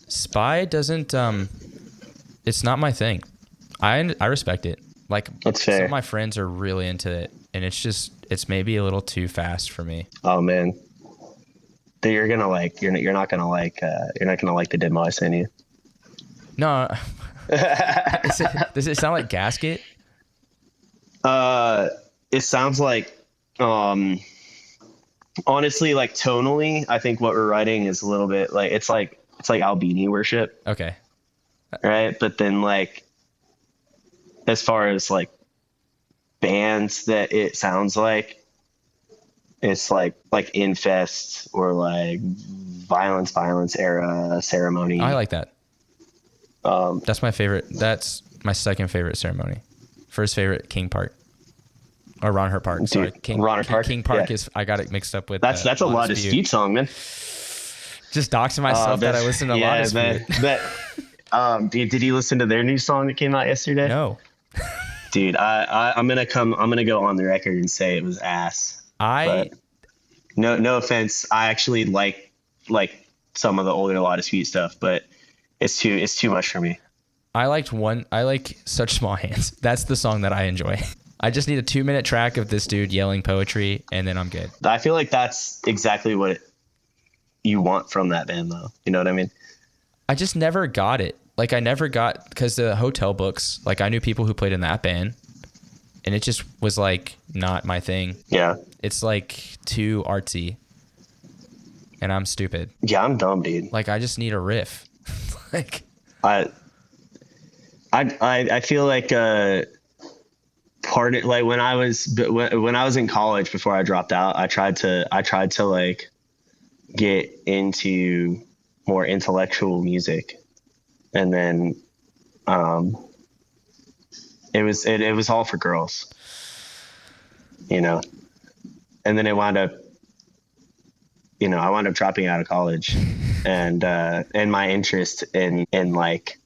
Spy doesn't it's not my thing. I respect it. Like, that's fair. Some of my friends are really into it, and it's maybe a little too fast for me. Oh man, you're not gonna like the demo I sent you. No. Does it sound like Gasket? It sounds like honestly, like tonally, I think what we're writing is a little bit like it's like Albini Worship. Okay. Right, but then like as far as like bands that it sounds like, it's like Infest or like Violence era Ceremony. I like that. That's my favorite. That's my second favorite Ceremony. First favorite, King Park. Or Ron Hurt Park. Sorry. King Park is, I got it mixed up with. That's a La Dispute song, man. Just doxing myself that I listened to La Dispute. Did you listen to their new song that came out yesterday? No. Dude, I'm gonna go on the record and say it was ass. No offense. I actually like some of the older La Dispute stuff, but it's too much for me. I like Such Small Hands. That's the song that I enjoy. I just need a 2-minute track of this dude yelling poetry, and then I'm good. I feel like that's exactly what you want from that band, though. You know what I mean? I just never got it. Like, I never got, because the hotel books, like, I knew people who played in that band, and it just was, like, not my thing. Yeah. It's, like, too artsy, and I'm stupid. Yeah, I'm dumb, dude. Like, I just need a riff. Like, I feel like part of, like when I was in college before I dropped out, I tried to like get into more intellectual music, and then it was all for girls, you know, and then I wound up dropping out of college, and my interest in like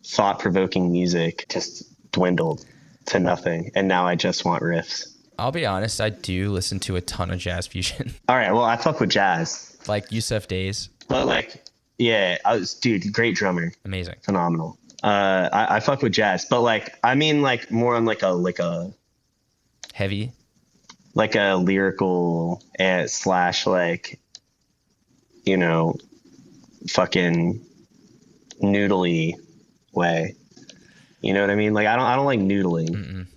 thought-provoking music just dwindled to nothing, and now I just want riffs. I'll be honest, I do listen to a ton of jazz fusion. All right, well, I fuck with jazz, like Yusef Days. But like, yeah, dude, great drummer, amazing, phenomenal. I fuck with jazz, but like, I mean, like more on like a heavy, like a lyrical / like, you know, fucking noodly way. You know what I mean? Like, I don't like noodling. Mm-mm.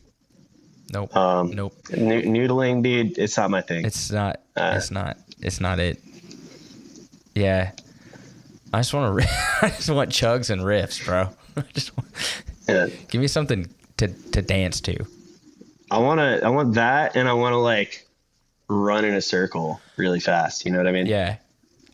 Nope. Nope. Noodling, dude, it's not my thing. It's not. It's not it. Yeah. I just want to. I just want chugs and riffs, bro. Give me something to dance to. I want that, and I want to like run in a circle really fast. You know what I mean? Yeah.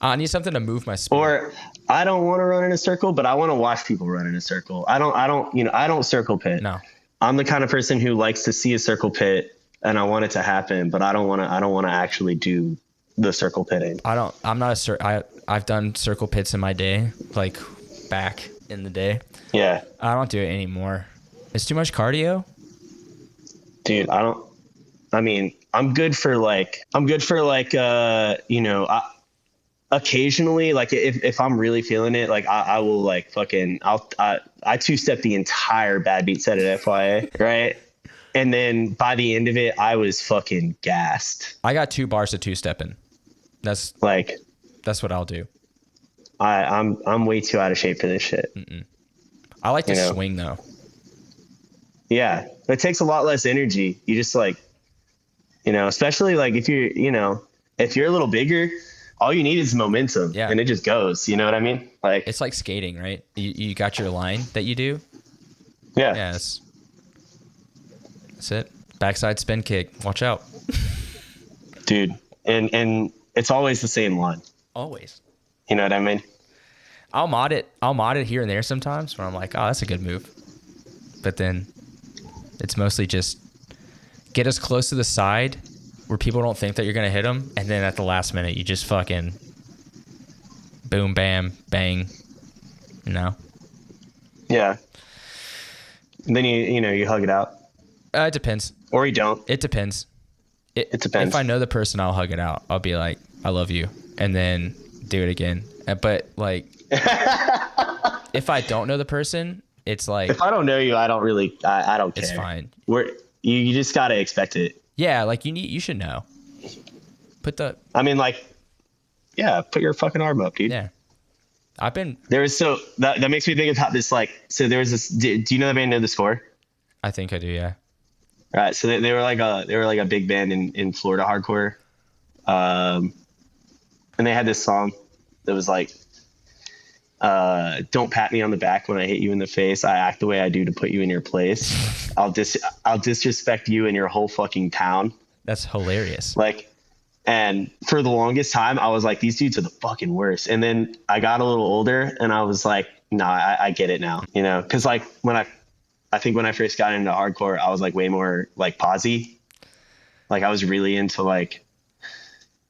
I need something to move my spirit. Or I don't want to run in a circle, but I want to watch people run in a circle. I don't circle pit. No. I'm the kind of person who likes to see a circle pit, and I want it to happen, but I don't want to actually do the circle pitting. I've done circle pits in my day, like back in the day. Yeah. I don't do it anymore. It's too much cardio. Dude, I'm good for occasionally, like if I'm really feeling it, like I will like fucking I two-step the entire Bad Beat set at FYA, right? And then by the end of it, I was fucking gassed. I got 2 bars of two-stepping. That's what I'll do. I'm way too out of shape for this shit. Mm-mm. I like to swing though. Yeah, it takes a lot less energy. You just like, especially like if you're a little bigger, all you need is momentum, and it just goes. You know what I mean? Like, it's like skating, right? You got your line that you do. Yeah. Yeah. That's it. Backside spin kick. Watch out, dude. and it's always the same one. Always. You know what I mean? I'll mod it here and there sometimes where I'm like, oh, that's a good move. But then it's mostly just get as close to the side where people don't think that you're going to hit them. And then at the last minute, you just fucking boom, bam, bang, you know? Yeah. And then you hug it out. It depends. Or you don't. It depends. It depends. If I know the person, I'll hug it out. I'll be like, I love you. And then do it again. But like, if I don't know the person, it's like, if I don't know you, I don't care. It's fine. You just got to expect it. Yeah. Like you should know. Put your fucking arm up, dude. Yeah. That makes me think about this. Like, so there was this, do you know the band Know the Score? I think I do. Yeah. Right. So they were like a big band in Florida hardcore. And they had this song that was like, don't pat me on the back when I hit you in the face. I act the way I do to put you in your place. I'll disrespect you and your whole fucking town. That's hilarious. Like, and for the longest time, I was like, these dudes are the fucking worst. And then I got a little older and I was like, nah, I get it now, you know? Cause like I think when I first got into hardcore, I was like way more like posy. Like I was really into like,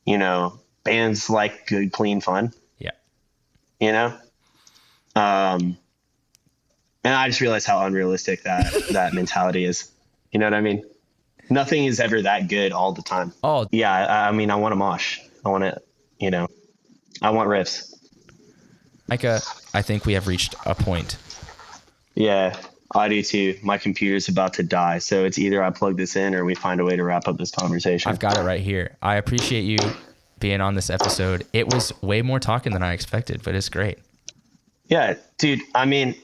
you know, bands like good, clean fun. Yeah. You know? And I just realized how unrealistic that mentality is. You know what I mean? Nothing is ever that good all the time. Oh yeah. I mean, I want a mosh. I want to, you know, I want riffs. Micah, I think we have reached a point. Yeah, I do too. My computer's about to die. So it's either I plug this in or we find a way to wrap up this conversation. I've got it right here. I appreciate you being on this episode. It was way more talking than I expected, but it's great. Yeah, dude. I mean,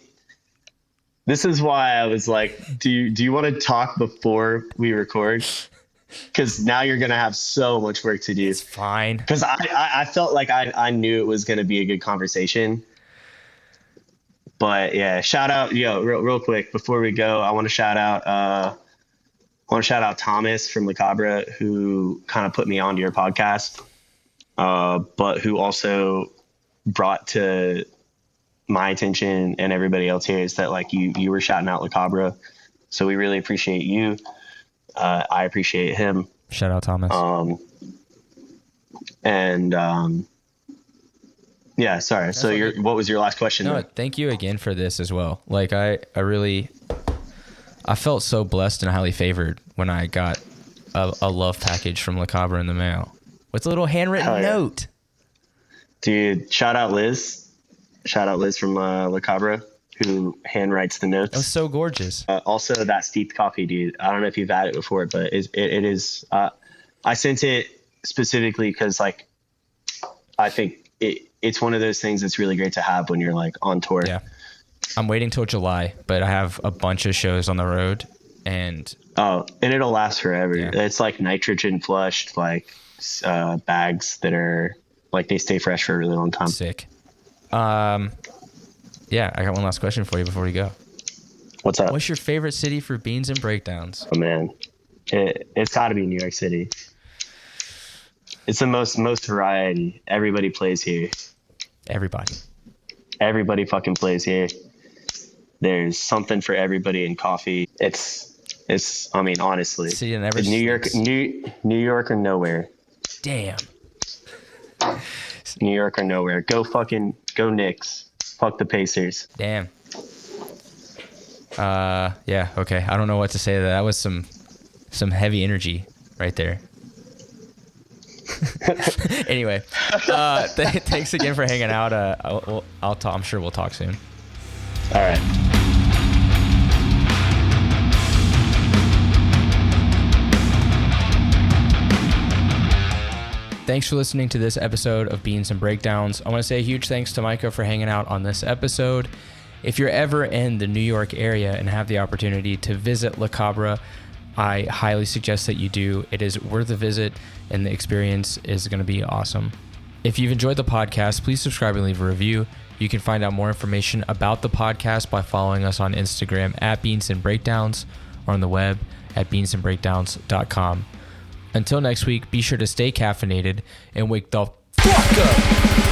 this is why I was like, do you want to talk before we record? Because now you're going to have so much work to do. It's fine. Because I felt like I knew it was going to be a good conversation. But yeah, shout out, real quick before we go, I want to shout out Thomas from La Cabra, who kind of put me onto your podcast, but who also brought to my attention and everybody else here is that like you were shouting out La Cabra. So we really appreciate you. I appreciate him. Shout out Thomas. Yeah, sorry. That's so what was your last question? No, thank you again for this as well. Like I felt so blessed and highly favored when I got a love package from La Cabra in the mail with a little handwritten note. Dude, shout out Liz. Shout out Liz from La Cabra, who handwrites the notes. It was so gorgeous. Also, that steeped coffee, dude. I don't know if you've had it before, but it is. I sent it specifically because, like, I think it's one of those things that's really great to have when you're like on tour. Yeah, I'm waiting till July, but I have a bunch of shows on the road, and it'll last forever. Yeah. It's like nitrogen flushed, like bags that are like they stay fresh for a really long time. Sick. Yeah, I got one last question for you before we go. What's up? What's your favorite city for beans and breakdowns? Oh man, it's got to be New York City. It's the most variety. Everybody plays here. Everybody fucking plays here. There's something for everybody in coffee. It's. I mean, honestly, city never New York, New York or nowhere. Damn. New York or nowhere. Go Knicks. Fuck the Pacers. Damn. Yeah. Okay. I don't know what to say to that. That was some heavy energy right there. Anyway, thanks again for hanging out. I'm sure we'll talk soon. All right. Thanks for listening to this episode of Beans and Breakdowns. I want to say a huge thanks to Micha for hanging out on this episode. If you're ever in the New York area and have the opportunity to visit La Cabra, I highly suggest that you do. It is worth a visit, and the experience is going to be awesome. If you've enjoyed the podcast, please subscribe and leave a review. You can find out more information about the podcast by following us on Instagram at Beans and Breakdowns or on the web at beansandbreakdowns.com. Until next week, be sure to stay caffeinated and wake the fuck up.